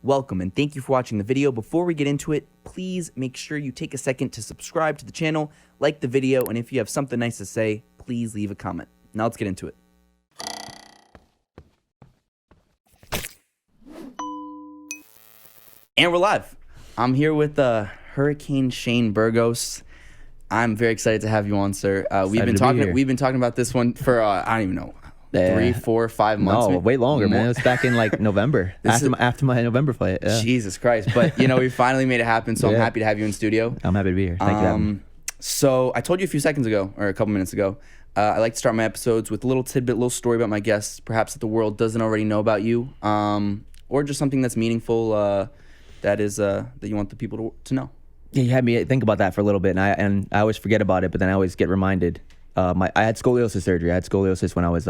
welcome and thank you for watching the video. Before we get into it, please make sure you take a second to subscribe to the channel, like the video, and if you have something nice to say, please leave a comment. Now let's get into it. And we're live. I'm here with Hurricane Shane Burgos. I'm very excited to have you on, sir. We've been talking about this one for I don't even know. 3, 4, 5 months. No, way longer, man. It was back in like November, after my November fight. Yeah. Jesus Christ. But, you know, we finally made it happen, so I'm happy to have you in studio. I'm happy to be here. Thank you for having me. So I told you a few seconds ago, or a couple minutes ago, I like to start my episodes with a little tidbit, a little story about my guests, perhaps that the world doesn't already know about you, or just something that's meaningful that you want the people to know. Yeah, you had me think about that for a little bit, and I always forget about it, but then I always get reminded. I had scoliosis surgery. I had scoliosis when I was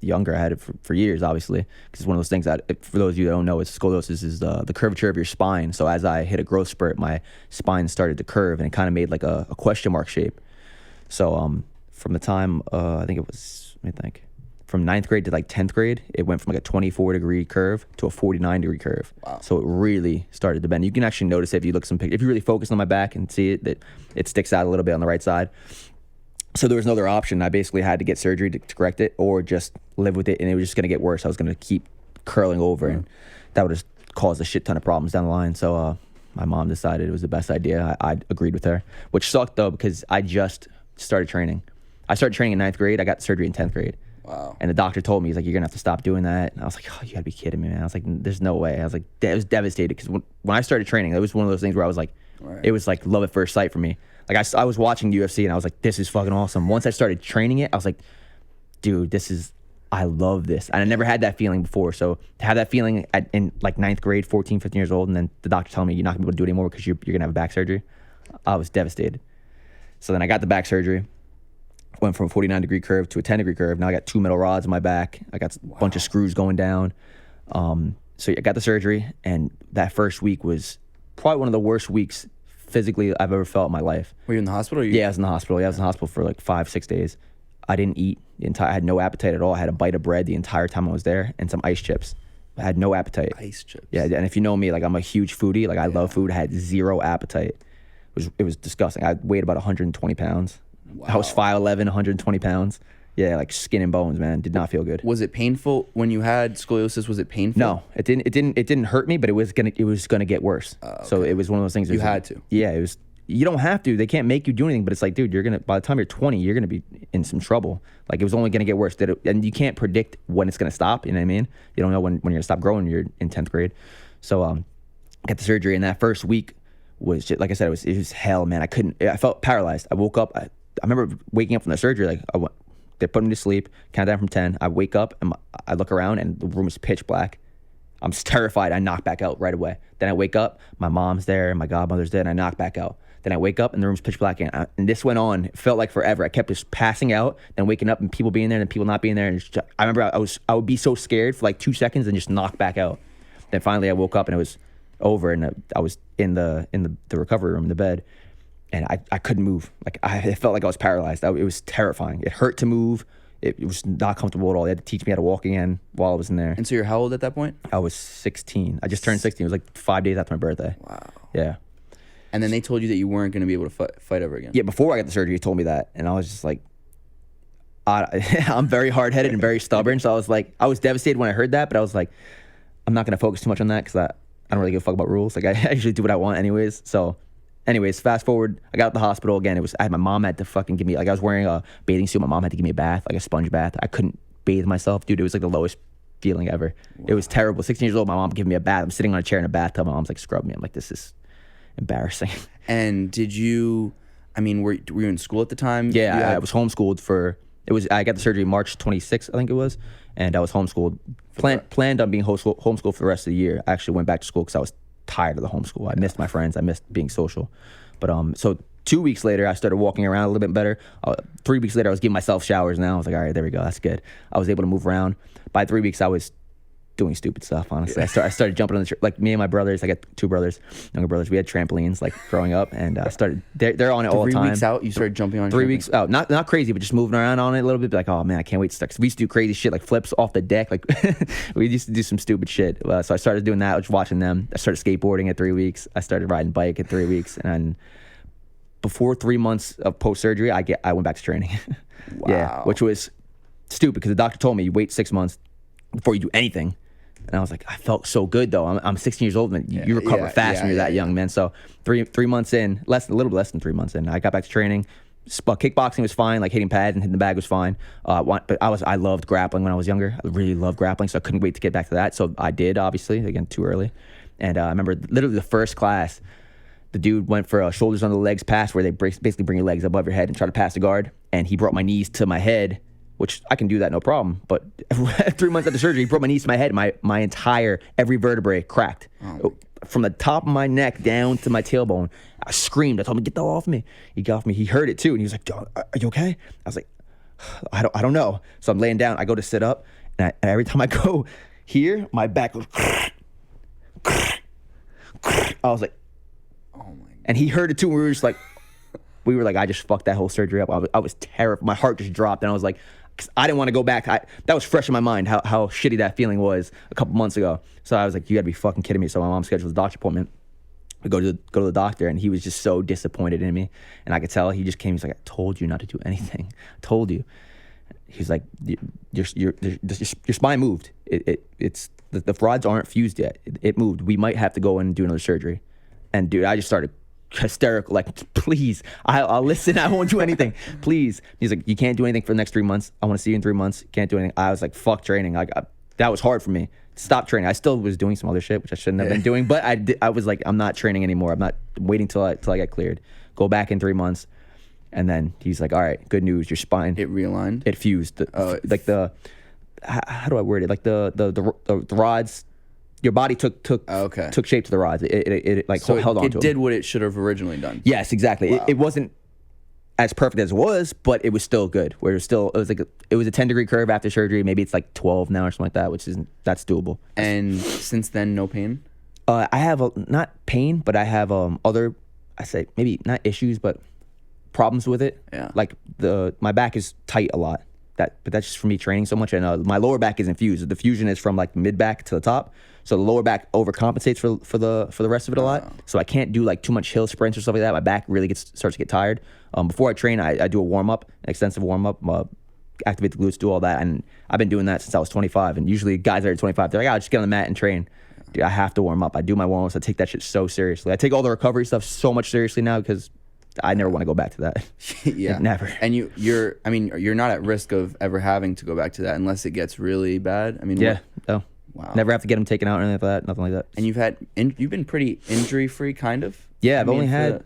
younger. I had it for years, obviously, because it's one of those things that, for those of you that don't know, scoliosis is the curvature of your spine. So as I hit a growth spurt, my spine started to curve, and it kind of made like a question mark shape. So from the time, I think it was, from 9th grade to like 10th grade, it went from like a 24-degree curve to a 49-degree curve. Wow. So it really started to bend. You can actually notice it if you look some pictures. If you really focus on my back and see it, that it sticks out a little bit on the right side. So there was no other option. I basically had to get surgery to correct it, or just live with it, and it was just going to get worse. I was going to keep curling over, and that would have caused a shit ton of problems down the line. So my mom decided it was the best idea. I agreed with her, which sucked though, because I just started training. I started training in 9th grade. I got surgery in 10th grade. Wow. And the doctor told me, he's like, you're going to have to stop doing that. And I was like, oh, you got to be kidding me, man. I was like, there's no way. I was like, I was devastated, because when I started training, it was one of those things where I was like, it was like love at first sight for me. Like I was watching UFC and I was like, this is fucking awesome. Once I started training it, I was like, dude, I love this. And I never had that feeling before. So to have that feeling in like 9th grade, 14, 15 years old, and then the doctor telling me you're not gonna be able to do it anymore because you're gonna have a back surgery, I was devastated. So then I got the back surgery, went from a 49-degree curve to a 10-degree curve. Now I got 2 metal rods in my back. I got a bunch of screws going down. So I got the surgery, and that first week was probably one of the worst weeks physically I've ever felt in my life. Were you in the hospital? Yeah, I was in the hospital. Yeah, I was in the hospital for like 5-6 days. I didn't eat I had no appetite at all. I had a bite of bread the entire time I was there, and some ice chips. I had no appetite. Ice chips. Yeah, and if you know me, like I'm a huge foodie. Like I love food. I had zero appetite. It was disgusting. I weighed about 120 pounds. Wow. I was 5'11", 120 pounds. Yeah, like skin and bones, man. Did not feel good. Was it painful when you had scoliosis? Was it painful? No, it didn't hurt me, but it was gonna get worse. Okay. So it was one of those things. You had to. Yeah, it was. You don't have to. They can't make you do anything, but it's like, dude, by the time you're 20, you're gonna be in some trouble. Like it was only gonna get worse. And you can't predict when it's gonna stop. You know what I mean? You don't know when you're gonna stop growing. You're in 10th grade. So I got the surgery, and that first week was just, like I said, it was hell, man. I felt paralyzed. I woke up. I remember waking up from the surgery. Like they put me to sleep, count down from 10. I wake up and I look around, and the room is pitch black. I'm terrified. I knock back out right away. Then I wake up, my mom's there, my godmother's there, and I knock back out. Then I wake up and the room's pitch black, and this went on. It felt like forever. I kept just passing out, then waking up and people being there, and people not being there. And I remember I would be so scared for like 2 seconds and just knock back out. Then finally I woke up and it was over, and I was in the recovery room in the bed, and I couldn't move. Like it felt like I was paralyzed. It was terrifying. It hurt to move. It was not comfortable at all. They had to teach me how to walk again while I was in there. And so you're how old at that point? I was 16. I just turned 16. It was like 5 days after my birthday. Wow. Yeah. And then they told you that you weren't going to be able to fight ever again. Yeah, before I got the surgery, they told me that. And I was just like, I'm very hard-headed and very stubborn. So I was devastated when I heard that, but I was like, I'm not going to focus too much on that, because I don't really give a fuck about rules. Like I usually do what I want anyways. So anyways, fast forward, I got out the hospital again. My mom had to fucking give me, like I was wearing a bathing suit. My mom had to give me a bath, like a sponge bath. I couldn't bathe myself, dude. It was like the lowest feeling ever. Wow. It was terrible. 16 years old, my mom giving me a bath. I'm sitting on a chair in a bathtub. My mom's like, scrub me. I'm like, this is embarrassing. And were you in school at the time? Yeah, I was homeschooled I got the surgery March 26th, I think it was. And I was homeschooled, planned on being homeschooled for the rest of the year. I actually went back to school because I was tired of the homeschool. I missed my friends. I missed being social. But so 2 weeks later, I started walking around a little bit better. 3 weeks later, I was giving myself showers now. I was like, all right, there we go. That's good. I was able to move around. By 3 weeks, I was doing stupid stuff, honestly. I started jumping on the like me and my brothers. I got 2 brothers, younger brothers. We had trampolines like growing up, and I started. They're on it all the time. 3 weeks out, you started jumping on. 3 weeks out, not crazy, but just moving around on it a little bit. Like, oh man, I can't wait to start. 'Cause we used to do crazy shit like flips off the deck. Like we used to do some stupid shit. So I started doing that. I was watching them. I started skateboarding at 3 weeks. I started riding bike at 3 weeks, and before 3 months of post surgery, I went back to training. Wow. Yeah, which was stupid because the doctor told me you wait 6 months before you do anything. And I was like, I felt so good though. I'm 16 years old, and you recover fast when you're that young, man. So three months in, a little bit less than 3 months in, I got back to training. Kickboxing was fine, like hitting pads and hitting the bag was fine. But I loved grappling when I was younger. I really loved grappling, so I couldn't wait to get back to that. So I did, obviously, again, too early. And I remember literally the first class, the dude went for a shoulders under the legs pass where they basically bring your legs above your head and try to pass the guard. And he brought my knees to my head, which I can do that no problem. But 3 months after surgery, he brought my knees to my head. My entire, every vertebrae cracked. From the top of my neck down to my tailbone. I screamed. I told him, get the hell off me. He got off me. He heard it too. And he was like, are you okay? I was like, I don't know. So I'm laying down. I go to sit up. And every time I go here, my back goes. I was like, oh my God. And he heard it too. And we were like, I just fucked that whole surgery up. I was terrified. My heart just dropped. And I was like, cause I didn't want to go back. That was fresh in my mind, how shitty that feeling was a couple months ago. So I was like, you gotta be fucking kidding me. So my mom scheduled a doctor appointment. We go to the doctor, and he was just so disappointed in me. And I could tell he just came. He's like, I told you not to do anything. I told you. He's like, your spine moved. It's the rods aren't fused yet. It moved. We might have to go in and do another surgery. And dude, I just started hysterical, like, please, I'll listen. I won't do anything. Please. He's like, you can't do anything for the next 3 months. I want to see you in 3 months. Can't do anything. I was like, fuck training. That was hard for me. Stop training. I still was doing some other shit, which I shouldn't have been doing, but I was like, I'm not training anymore. I'm not waiting till I get cleared. Go back in 3 months. And then he's like, all right, good news. Your spine. It realigned? It fused. How do I word it? Like the rods, your body took shape to the rods. It like so held on to it. It did what it should have originally done. Yes, exactly. Wow. It wasn't as perfect as it was, but it was still good. Where it was a 10-degree curve after surgery. Maybe it's like 12 now or something like that, that's doable. And since then, no pain? I have not pain, but I have other, I say maybe not issues, but problems with it. Yeah. Like my back is tight a lot. But that's just from me training so much, and my lower back isn't fused. The fusion is from like mid back to the top, so the lower back overcompensates for the rest of it a lot. So I can't do like too much hill sprints or stuff like that. My back really starts to get tired. Before I train, I do a warm up, an extensive warm up, activate the glutes, do all that, and I've been doing that since I was 25. And usually guys that are 25, they're like, I'll just get on the mat and train. Dude, I have to warm up. I do my warm ups. I take that shit so seriously. I take all the recovery stuff so much seriously now because I never want to go back to that. Yeah, never. And you're not at risk of ever having to go back to that unless it gets really bad. I mean, yeah, no, wow, never have to get them taken out or anything like that. Nothing like that. And you've been pretty injury free, kind of. Yeah, I've only had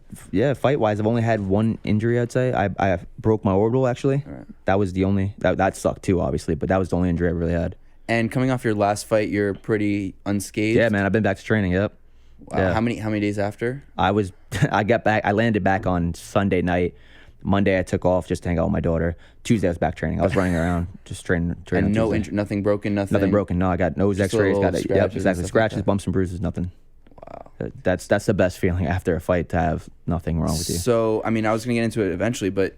fight wise, I've only had one injury. I'd say I broke my orbital actually. Right. That was the only that sucked too, obviously, but that was the only injury I really had. And coming off your last fight, you're pretty unscathed. Yeah, man, I've been back to training. Yep. Wow. Yeah. How many days after? I landed back on Sunday night. Monday I took off just to hang out with my daughter. Tuesday I was back training. I was running around just training. And no nothing broken, nothing. Nothing broken. No, I got nose Just X-rays. Got scratches exactly. and Scratches, like bumps and bruises, nothing. Wow. That's the best feeling after a fight, to have nothing wrong with you. So I mean, I was gonna get into it eventually, but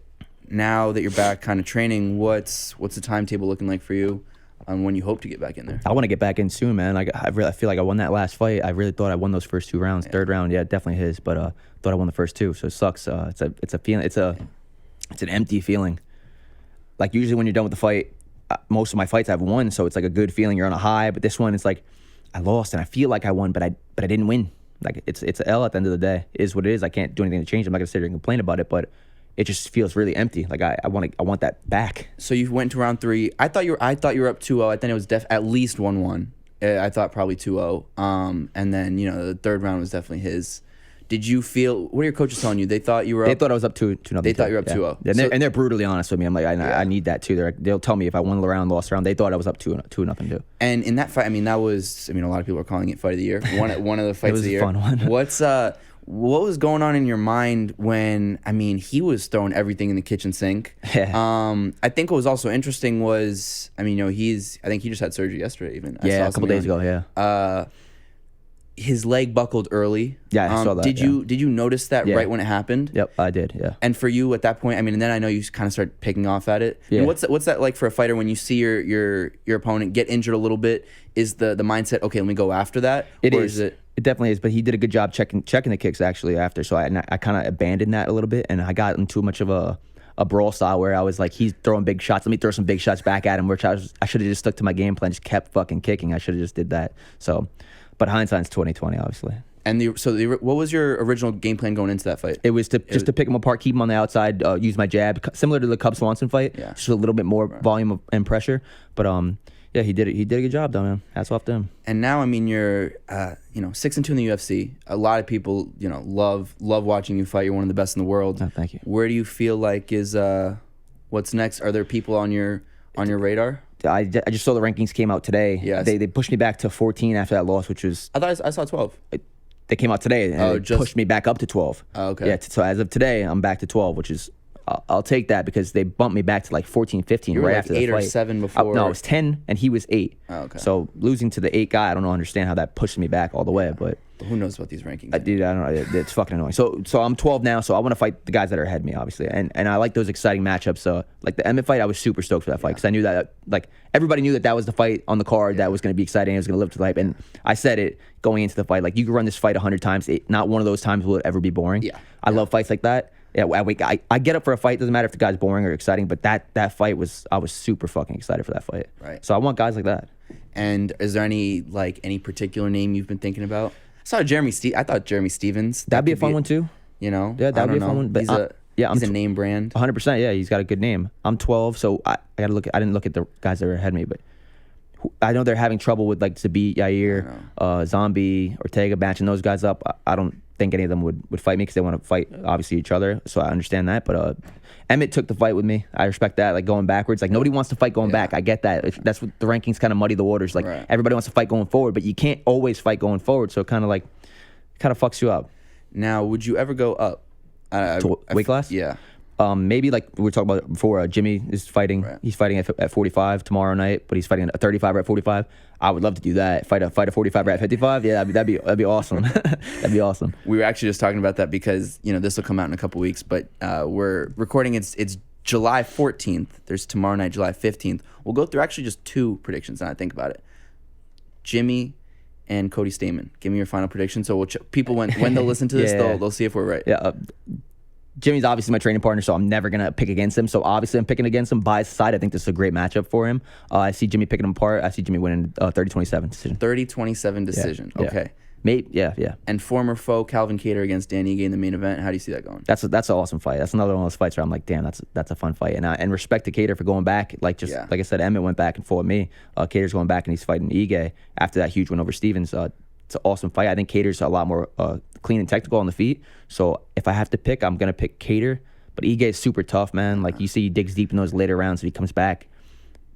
now that you're back, kind of training, what's the timetable looking like for you on when you hope to get back in there? I want to get back in soon, man. I feel like I won that last fight. I really thought I won those first 2 rounds. Yeah. Third round, yeah, definitely his, but thought I won the first 2, so it sucks. It's a feeling. It's an empty feeling. Like usually when you're done with the fight, most of my fights I've won, so it's like a good feeling. You're on a high, but this one it's like I lost and I feel like I won, but I didn't win. Like it's an L at the end of the day. It is what it is. I can't do anything to change it. I'm not gonna sit here and complain about it, but it just feels really empty. Like I want that back. So you went to round 3. I thought you were up 2-0. I think it was at least 1-1. I thought probably 2-0. And then the third round was definitely his. Did you feel? What are your coaches telling you? They thought you were. They Up, thought I was up 2-0. They thought you were up 2-0. And they're brutally honest with me. I'm like, I need that too. They'll tell me if I won the round, lost the round. They thought I was up 2-0 too. And in that fight, I mean, that was. I mean, a lot of people are calling it fight of the year. One of the fights of the year. It was a fun one. What was going on in your mind when, I mean, he was throwing everything in the kitchen sink? Yeah. I think what was also interesting was, I mean, I think he just had surgery yesterday even. I saw a couple days ago, yeah. His leg buckled early. Yeah, I saw that. Did you notice that right when it happened? Yep, I did, yeah. And for you at that point, I mean, and then I know you kind of start picking off at it. Yeah. And what's that like for a fighter when you see your opponent get injured a little bit? Is the mindset, okay, let me go after that? It definitely is, but he did a good job checking the kicks actually after. So I kind of abandoned that a little bit, and I got into much of a brawl style where I was like, he's throwing big shots, let me throw some big shots back at him, which I should have just stuck to my game plan, just kept fucking kicking. I should have just did that. So, but hindsight's 20/20, obviously. And what was your original game plan going into that fight? It was to pick him apart, keep him on the outside, use my jab, similar to the Cub Swanson fight. Yeah. Just a little bit more volume and pressure, but yeah, he did it. He did a good job, though, man. Hats off to him. And now, I mean, you're 6-2 in the UFC. A lot of people, love watching you fight. You're one of the best in the world. Oh, thank you. Where do you feel like is what's next? Are there people on your radar? I just saw the rankings came out today. Yes. They pushed me back to 14 after that loss, which was I thought I saw 12. They came out today and pushed me back up to 12. Oh, okay. Yeah. So as of today, I'm back to 12, which is I'll take that because they bumped me back to like 14, 15 you were right like after the 8 fight. or 7 before. No, it was 10 and he was 8. Oh, okay. So losing to the 8 guy, I don't understand how that pushed me back all the way, but who knows about these rankings? Dude, I don't know. It's fucking annoying. So I'm 12 now, so I want to fight the guys that are ahead of me, obviously. And I like those exciting matchups. So like the Emmett fight, I was super stoked for that fight because I knew that like everybody knew that was the fight on the card that was going to be exciting. It was going to live to the hype. And I said it going into the fight, like you could run this fight 100 times. Not one of those times will it ever be boring. Yeah. I love fights like that. Yeah, I get up for a fight. Doesn't matter if the guy's boring or exciting, but that fight I was super fucking excited for that fight. Right. So I want guys like that. And is there any particular name you've been thinking about? I thought Jeremy Stevens. That'd be a fun one too. Yeah, that'd be a fun one. But he's a name brand. 100%. Yeah, he's got a good name. I'm 12, so I got to look. I didn't look at the guys that are ahead of me, but I know they're having trouble with like Zabit, Yair, Zombie, Ortega, batching those guys up. I don't think any of them would fight me because they want to fight obviously each other. So I understand that. But Emmett took the fight with me. I respect that. Like going backwards, like nobody wants to fight going back. I get that. That's what the rankings kind of muddy the waters. Like everybody wants to fight going forward, but you can't always fight going forward. So it kind of fucks you up. Now, would you ever go up? Weight class? Yeah. Maybe like we were talking about before, Jimmy is fighting. Right. He's fighting at 45 tomorrow night, but he's fighting a 35 at 45. I would love to do that. Fight a 45 at 55. Yeah, that'd be awesome. That'd be awesome. We were actually just talking about that because this will come out in a couple weeks, but we're recording. It's July 14th. There's tomorrow night, July 15th. We'll go through actually just 2 predictions. Now I think about it. Jimmy and Cody Stamen. Give me your final prediction. So people when they'll listen to this, they'll see if we're right. Yeah. Jimmy's obviously my training partner, so I'm never going to pick against him. So obviously I'm picking against him. By his side, I think this is a great matchup for him. I see Jimmy picking him apart. I see Jimmy winning 30-27 decision. 30-27 decision. Yeah. Okay. Maybe, yeah. And former foe Calvin Kattar against Dan Ige in the main event. How do you see that going? That's an awesome fight. That's another one of those fights where I'm like, damn, that's a fun fight. And respect to Kattar for going back. Like I said, Emmett went back and fought me. Kattar's going back and he's fighting Ige after that huge win over Stevens. It's an awesome fight. I think Kattar's a lot more clean and technical on the feet. So if I have to pick, I'm gonna pick Kattar. But Ige is super tough, man. Like you see, he digs deep in those later rounds and he comes back.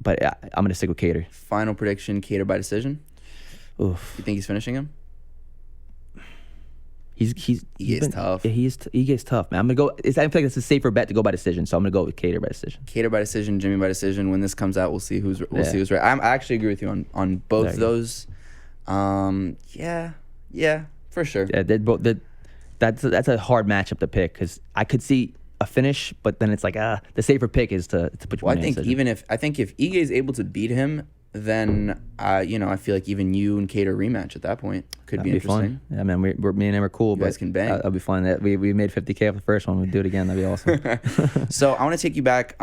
But I'm gonna stick with Kattar. Final prediction: Kattar by decision. Oof. You think he's finishing him? Ige's tough. Yeah, Ige's tough, man. I'm gonna go. I feel like it's a safer bet to go by decision, so I'm gonna go with Kattar by decision. Kattar by decision, Jimmy by decision. When this comes out, we'll see who's right. I actually agree with you on both those. Yeah, for sure. Yeah, that's a hard matchup to pick because I could see a finish, but then it's like the safer pick is to put you. Well, I think if Ige is able to beat him, then I feel like even you and Kattar rematch at that point could be interesting. Fun. Yeah, man, me and him are cool. You guys can bang. I'll be fine. We made $50K off the first one. We'd do it again. That'd be awesome. So I want to take you back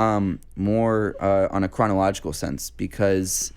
more on a chronological sense because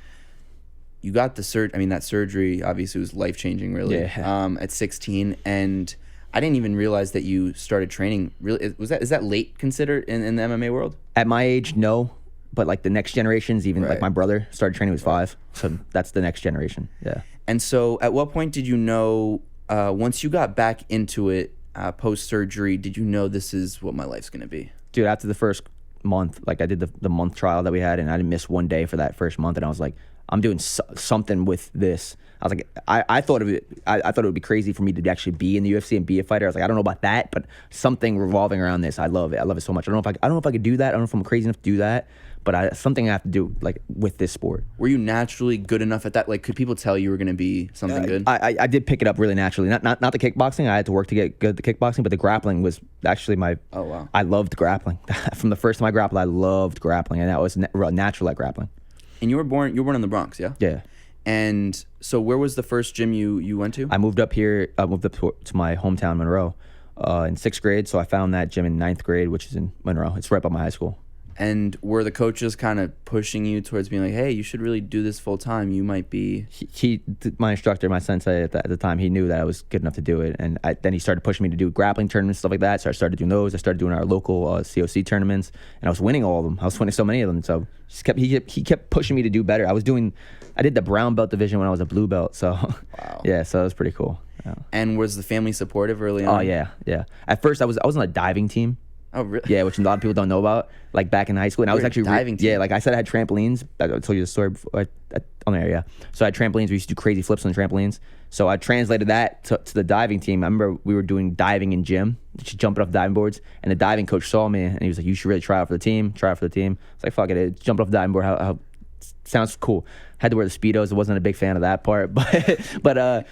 you got the that surgery obviously was life-changing, really. Yeah. At 16, and I didn't even realize that you started training. Really, is that late considered in the MMA world? At my age, no. But like the next generations, even like my brother started training when he was 5. So that's the next generation. Yeah. And so at what point did you know, once you got back into it, post surgery, did you know this is what my life's gonna be? Dude, after the first month, like I did the month trial that we had, and I didn't miss one day for that first month, and I was like, I'm doing something with this. I was like, I thought of it. I thought it would be crazy for me to actually be in the UFC and be a fighter. I was like, I don't know about that, but something revolving around this, I love it. I love it so much. I don't know if I could do that. I don't know if I'm crazy enough to do that, but something I have to do like with this sport. Were you naturally good enough at that? Like, could people tell you were gonna be something good? I did pick it up really naturally. Not the kickboxing. I had to work to get good at the kickboxing, but the grappling was actually my. Oh wow. I loved grappling. From the first time I grappled, I loved grappling, and that was natural at grappling. And you were born in the Bronx, yeah? Yeah. And so where was the first gym you went to? I moved up here. I moved up to my hometown, Monroe, in 6th grade. So I found that gym in 9th grade, which is in Monroe. It's right by my high school. And were the coaches kind of pushing you towards being like, hey, you should really do this full time? You might be... My instructor, my sensei at the time, he knew that I was good enough to do it. And then he started pushing me to do grappling tournaments, stuff like that. So I started doing those. I started doing our local COC tournaments. And I was winning all of them. I was winning so many of them. So he kept pushing me to do better. I did the brown belt division when I was a blue belt. So wow. Yeah, so it was pretty cool. Yeah. And was the family supportive early on? Oh, yeah. At first, I was on a diving team. Oh, really? Yeah, which a lot of people don't know about. Like back in high school, and I was actually diving team. Yeah, like I said, I had trampolines. I told you the story before on there. Yeah, so I had trampolines. We used to do crazy flips on trampolines. So I translated that to the diving team. I remember we were doing diving in gym, just jumping off diving boards, and the diving coach saw me and he was like, "You should really try out for the team. Try out for the team." I was like, "Fuck it, jumping off the diving board. How sounds cool." Had to wear the Speedos. I wasn't a big fan of that part, but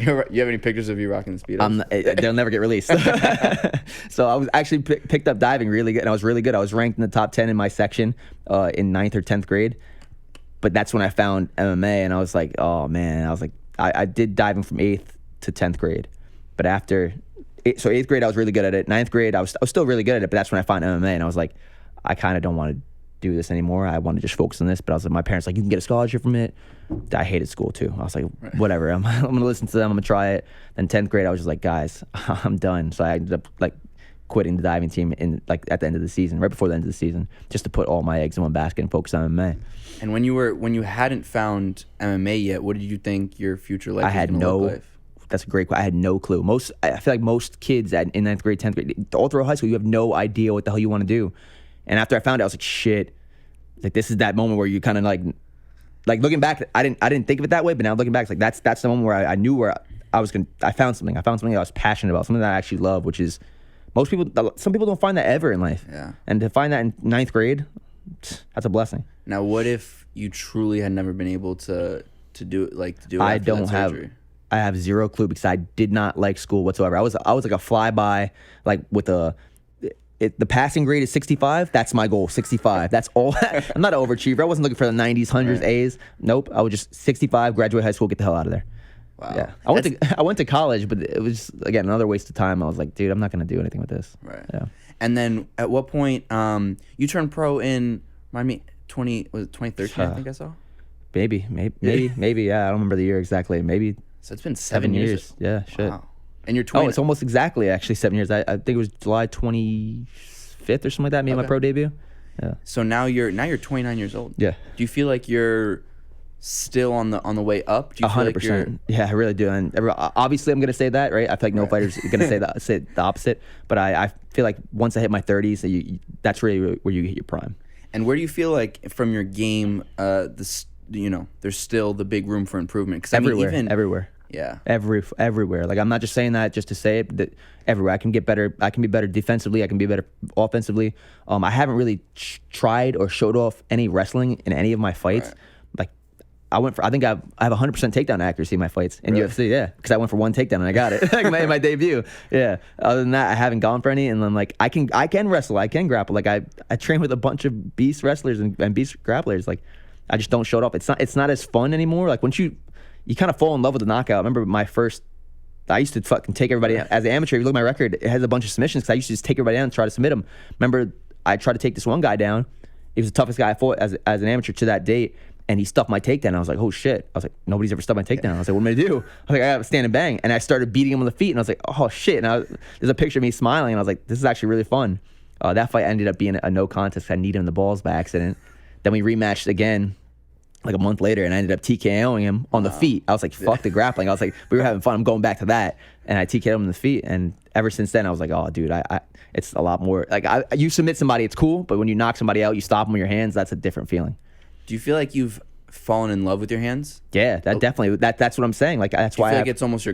you have any pictures of you rocking the Speedos? They'll never get released. So I was actually picked up diving really good, and I was really good. I was ranked in the top 10 in my section in 9th or 10th grade. But that's when I found MMA, and I was like, oh man. I did diving from 8th to 10th grade, but after 8th grade I was really good at it. 9th grade I was still really good at it, but that's when I found MMA, and I was like, I kind of don't want to do this anymore. I want to just focus on this. But I was like, my parents like, you can get a scholarship from it. I hated school too. I was like, whatever. I'm gonna listen to them. I'm gonna try it. Then 10th grade, I was just like, guys, I'm done. So I ended up like quitting the diving team at the end of the season, right before the end of the season, just to put all my eggs in one basket and focus on MMA. And when you hadn't found MMA yet, what did you think your future life was going to look like? That's a great question. I had no clue. I feel like most kids in 9th grade, 10th grade, all through high school, you have no idea what the hell you want to do. And after I found it, I was like, shit. Like, this is that moment where you kind of like looking back, I didn't think of it that way, but now looking back, it's like that's the moment where I knew where I found something. I found something I was passionate about, something that I actually love, which is some people don't find that ever in life. Yeah. And to find that in 9th grade, that's a blessing. Now, what if you truly had never been able to do it? I have zero clue because I did not like school whatsoever. I was like a flyby, like with the passing grade is 65. That's my goal, 65. That's all. I'm not an overachiever. I wasn't looking for the 90s, 100s, right. A's. Nope. I was just 65, graduate high school, get the hell out of there. Wow. Yeah. I went to college, but it was, again, another waste of time. I was like, dude, I'm not going to do anything with this. Right. Yeah. And then at what point you turned pro in, remind me, 2013, I think I saw? Maybe. Yeah. I don't remember the year exactly. Maybe. So it's been 7 years. Yeah, shit. Wow. And you're 20. Oh, it's almost exactly actually 7 years. I think it was July 25th or something like that. Made my pro debut. Yeah. So now you're 29 years old. Yeah. Do you feel like you're still on the way up? Do you 100%. Yeah, I really do. And obviously, I'm gonna say that, right? I feel like no fighter's gonna say the opposite. But I feel like once I hit my 30s, that's really where you hit your prime. And where do you feel like from your game, there's still the big room for improvement? Because everywhere. Yeah. Everywhere. Like, I'm not just saying that just to say it. That everywhere. I can get better. I can be better defensively. I can be better offensively. I haven't really tried or showed off any wrestling in any of my fights. Right. Like, I think I have 100% takedown accuracy in my fights in UFC. Yeah, because I went for one takedown and I got it. Like my debut. Yeah. Other than that, I haven't gone for any. And I'm like, I can wrestle. I can grapple. Like I train with a bunch of beast wrestlers and beast grapplers. Like, I just don't show it off. It's not as fun anymore. Like, once you kind of fall in love with the knockout. I remember I used to fucking take everybody out. As an amateur, if you look at my record, it has a bunch of submissions because I used to just take everybody down and try to submit them. Remember, I tried to take this one guy down. He was the toughest guy I fought as an amateur to that date, and he stuffed my takedown. I was like, oh shit. I was like, nobody's ever stuffed my takedown. I was like, what am I gonna do? I was like, I gotta stand and bang. And I started beating him on the feet, and I was like, oh shit. And there's a picture of me smiling, and I was like, this is actually really fun. That fight ended up being a no contest. I kneed him in the balls by accident. Then we rematched again. like a month later, and I ended up TKOing him on the feet. I was like, fuck the grappling. I was like, we were having fun. I'm going back to that. And I TKO'd him on the feet. And ever since then, I was like, oh, dude, it's a lot more. Like, you submit somebody, it's cool. But when you knock somebody out, you stop them with your hands, that's a different feeling. Do you feel like you've fallen in love with your hands? Yeah, that definitely. That's what I'm saying. Like, that's why I feel like it's almost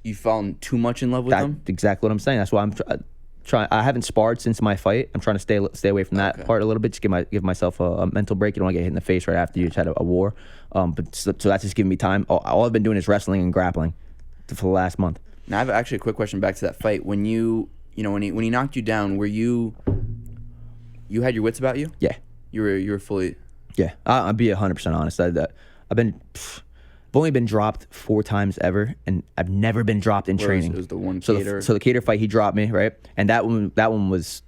you've fallen too much in love with them? Exactly what I'm saying. That's why I'm trying. I haven't sparred since my fight. I'm trying to stay away from that part a little bit. Just give myself a mental break. You don't want to get hit in the face right after you just had a war. But so that's just giving me time. All I've been doing is wrestling and grappling for the last month. Now I have actually a quick question back to that fight. When when he knocked you down, were you had your wits about you? Yeah. You were fully. Yeah, I'll be 100% honest. I've only been dropped 4 times ever, and I've never been dropped in training. It was the one so Cater. So the Cater fight, he dropped me, right? And that one was,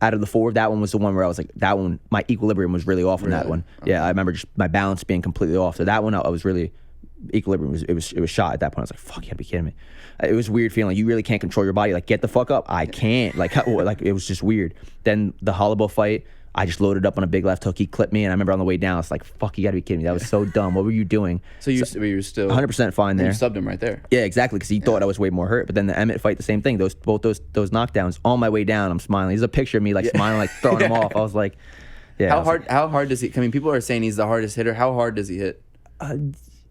out of the 4, that one was the one where I was like, that one, my equilibrium was really off on that one. Okay. Yeah, I remember just my balance being completely off. So that one, I was really, equilibrium was shot at that point. I was like, fuck, you gotta be kidding me. It was a weird feeling. You really can't control your body. Like, get the fuck up. I can't. Like it was just weird. Then the Holloway fight, I just loaded up on a big left hook. He clipped me, and I remember on the way down, I was like, fuck, you gotta be kidding me. That was so dumb. What were you doing? So you were still 100% fine there. You subbed him right there. Yeah, exactly, because he thought I was way more hurt. But then the Emmett fight, the same thing. Both those knockdowns. On my way down, I'm smiling. There's a picture of me like smiling, like throwing him off. I was like, yeah. How hard does he? I mean, people are saying he's the hardest hitter. How hard does he hit?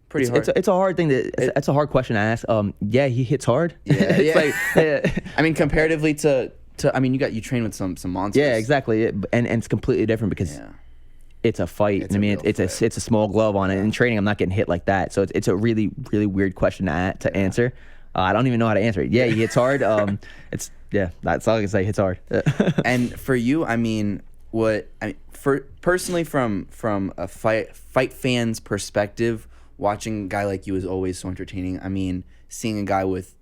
Pretty hard. It's a hard thing. It's a hard question to ask. Yeah, he hits hard. Yeah, like, I mean, comparatively to I mean, you train with some monsters. Yeah, exactly. And it's completely different because it's a fight. It's a small glove on it. In training, I'm not getting hit like that. So it's a really, really weird question to answer. I don't even know how to answer it. Yeah, he hits hard. That's all I can say. Hits hard. And for you, I mean, personally from a fight fan's perspective, watching a guy like you is always so entertaining. I mean, seeing a guy with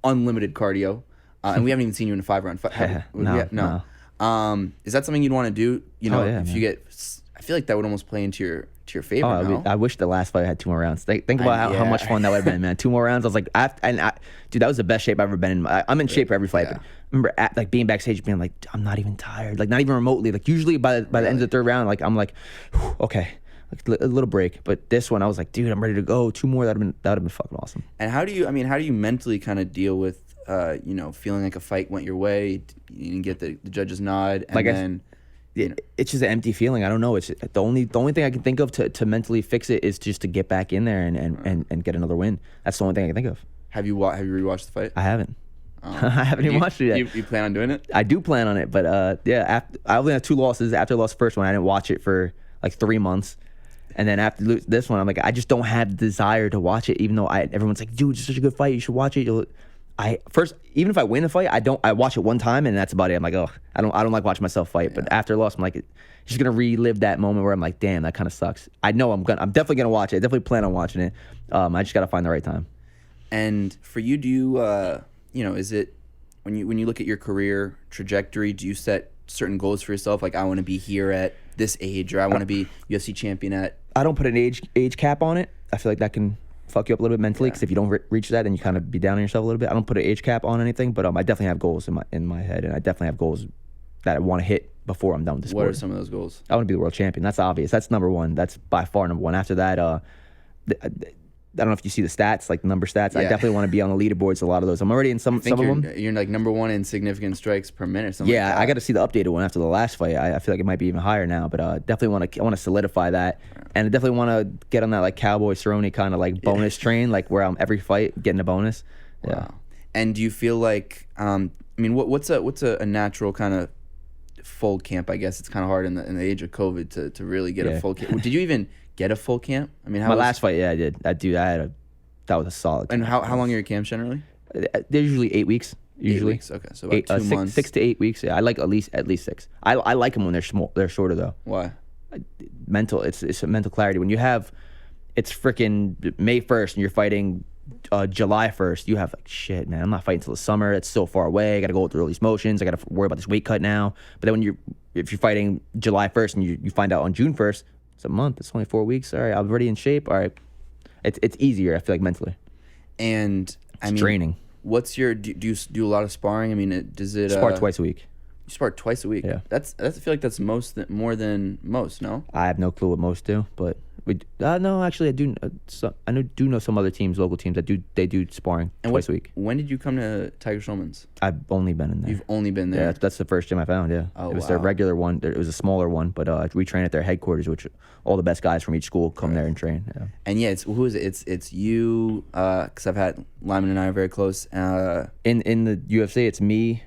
unlimited cardio. And we haven't even seen you in a 5-round fight. No. Is that something you'd want to do? If you get, I feel like that would almost play into your favor. No? I wish the last fight had 2 more rounds. Think about how much fun that would have been, man. 2 more rounds. I was like, dude, that was the best shape I've ever been in. I'm in shape for every fight. But I remember being backstage, being like, I'm not even tired, like not even remotely. Like usually by the end of the 3rd round, like I'm like, okay. Like a little break, but this one I was like, dude, I'm ready to go. 2 more, that would have been fucking awesome. And how do you mentally kind of deal with feeling like a fight went your way, you didn't get the judge's nod, and it's just an empty feeling. I don't know. It's the only thing I can think of to mentally fix it is just to get back in there and get another win. That's the only thing I can think of. Have you rewatched the fight? I haven't. I haven't even watched it yet. You plan on doing it? I do plan on it, but I only have 2 losses. After I lost the first one, I didn't watch it for like 3 months. And then after this one, I'm like, I just don't have the desire to watch it, even though everyone's like, dude, it's such a good fight, you should watch it. Even if I win the fight, I watch it one time and that's about it. I'm like, oh, I don't like watching myself fight. But after I lost, I'm like, just gonna relive that moment where I'm like, damn, that kind of sucks. I know I'm definitely gonna watch it. I definitely plan on watching it. I just gotta find the right time. And for you, do you, is it when you look at your career trajectory, do you set certain goals for yourself? Like, I want to be here at this age, or I want to be UFC champion at. I don't put an age cap on it. I feel like that can fuck you up a little bit mentally, because if you don't reach that, then you kind of be down on yourself a little bit. I don't put an age cap on anything, but I definitely have goals in my head, and I definitely have goals that I want to hit before I'm done with the sport. What are some of those goals? I want to be the world champion. That's obvious. That's number one. That's by far number one. After that, I don't know if you see the stats, like the number stats. I definitely want to be on the leaderboards. A lot of those. I'm already in some of them. You're like number 1 in significant strikes per minute. Something like that. I got to see the updated one after the last fight. I feel like it might be even higher now, but definitely want to solidify that, and I definitely want to get on that like Cowboy Cerrone kind of like bonus train, like where I'm every fight getting a bonus. Yeah. Wow. And do you feel like, what's a natural kind of full camp? I guess it's kind of hard in the age of COVID to really get a full camp. Did you even get a full camp? I mean, my last fight, I did. That was a solid. And how long are your camps generally? They're usually 8 weeks. Usually. 8 weeks. Okay, so about 2 months. 6 to 8 weeks. Yeah, I like at least 6. I like them when they're small. They're shorter though. Why? Mental. It's a mental clarity. When you have, it's freaking May 1st and you're fighting July 1st. You have like, shit, man. I'm not fighting until the summer. It's so far away. I got to go through all these motions. I got to worry about this weight cut now. But then if you're fighting July 1st and you find out on June 1st. It's a month. It's only 4 weeks. All right, I'm already in shape. All right, it's easier. I feel like mentally. And it's draining. What's your? Do you do a lot of sparring? I mean, does it spar twice a week? You spar twice a week. Yeah, that's. I feel like that's more than most. No, I have no clue what most do, but No, actually, I do. Do know some other teams, local teams that do sparring twice a week. When did you come to Tiger Schulman's? I've only been in there. You've only been there. Yeah, that's the first gym I found. Yeah, Oh, it was wow. their regular one. It was a smaller one, but we train at their headquarters, which all the best guys from each school come there and train. Yeah. And yeah, who is it? It's you. Because I've had Lyman and I are very close. In the UFC, it's me,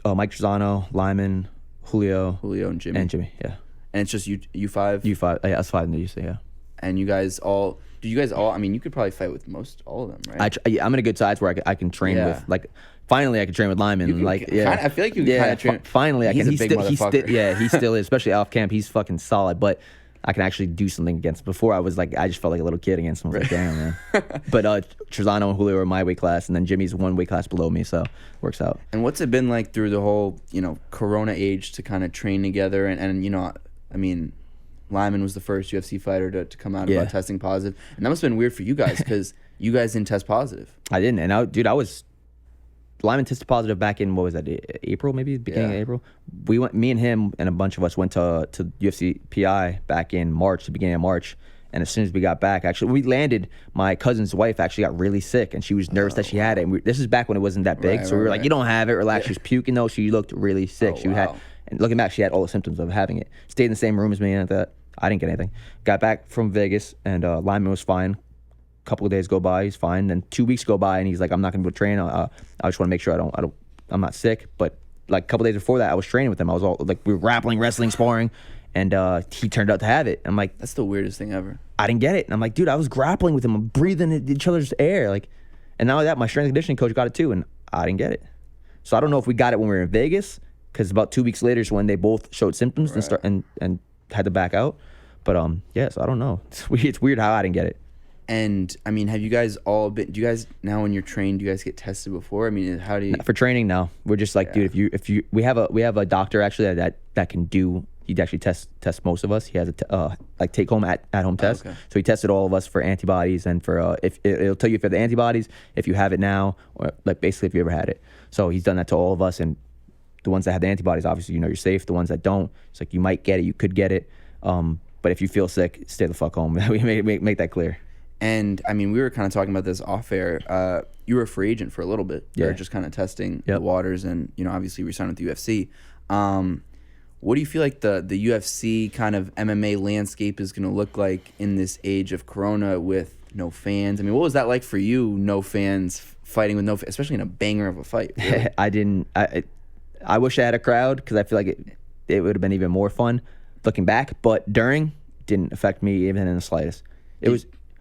Mike Trezano, Lyman, Julio, and Jimmy. Yeah. And it's just you five. You five. Yeah, us five in the UFC. Yeah. And you guys all. Do you guys all? I mean, you could probably fight with all of them, right? I'm in a good size where I can train with like. Finally, I can train with Lyman. I feel like you can kind of train. Finally, I can. He's a big motherfucker. He still is, especially off camp. He's fucking solid, but I can actually do something against him. Before I just felt like a little kid against him. I was like, damn, man. But Trezano and Julio are my weight class, and then Jimmy's one weight class below me, so works out. And what's it been like through the whole, Corona age to kind of train together? And I mean, Lyman was the first UFC fighter to come out about testing positive, and that must have been weird for you guys because you guys didn't test positive. I didn't, and I was. Lyman tested positive back in, what was that, April, maybe beginning of April. We went, me and him and a bunch of us went to UFC PI back in March, the beginning of March. And as soon as we got back, actually, we landed. My cousin's wife actually got really sick, and she was nervous that she had it. And this is back when it wasn't that big, so we were like, "You don't have it, relax." She was puking though. She looked really sick. And looking back, she had all the symptoms of having it. Stayed in the same room as me, and that I didn't get anything. Got back from Vegas, and Lyman was fine. Couple of days go by, he's fine. Then 2 weeks go by, and he's like, "I'm not going to go train. I just want to make sure I'm not sick." But like a couple days before that, I was training with him. I was all like, we were grappling, wrestling, sparring, and he turned out to have it. I'm like, that's the weirdest thing ever. I didn't get it, and I'm like, dude, I was grappling with him, I'm breathing each other's air, like, and not only that, my strength and conditioning coach got it too, and I didn't get it. So I don't know if we got it when we were in Vegas, because about 2 weeks later is when they both showed symptoms and had to back out. But so I don't know. It's weird how I didn't get it. And I mean, have you guys all been? Do you guys now when you're trained, do you guys get tested before? I mean, how do you? For training, no. We're just like, dude, if you we have a doctor actually that can do. He'd actually test most of us. He has a take home at home test. Okay. So he tested all of us for antibodies and for if it'll tell you if you have the antibodies, if you have it now, or like basically if you ever had it. So he's done that to all of us, and the ones that have the antibodies, obviously you're safe. The ones that don't, it's like you might get it, you could get it, but if you feel sick, stay the fuck home. We make that clear. And I mean, we were kind of talking about this off air. You were a free agent for a little bit. You were just kind of testing the waters, and obviously you signed with the UFC. What do you feel like the UFC kind of MMA landscape is going to look like in this age of Corona with no fans? I mean, what was that like for you? No fans, fighting with no fans, especially in a banger of a fight. Really? I wish I had a crowd because I feel like it would have been even more fun looking back. But during, didn't affect me even in the slightest.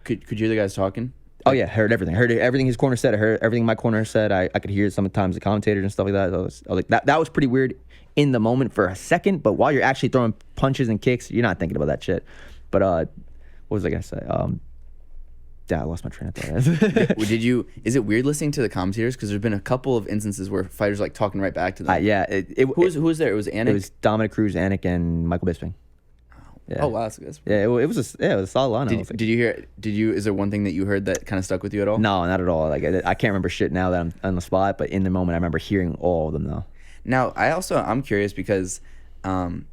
Could you hear the guys talking? Oh yeah, heard everything. Heard everything his corner said. I heard everything my corner said. I could hear sometimes the commentators and stuff like that. I was like, that was pretty weird in the moment for a second. But while you're actually throwing punches and kicks, you're not thinking about that shit. But what was I gonna say? I lost my train of thought. Is it weird listening to the commentators? Because there's been a couple of instances where fighters like talking right back to them. Who was there? It was Anik. It was Dominic Cruz, Anik, and Michael Bisping. Yeah. Oh wow, that's good. Yeah, it was a solid lineup. Did you hear? Is there one thing that you heard that kind of stuck with you at all? No, not at all. Like I can't remember shit now that I'm on the spot, but in the moment I remember hearing all of them though. Now I'm curious because, again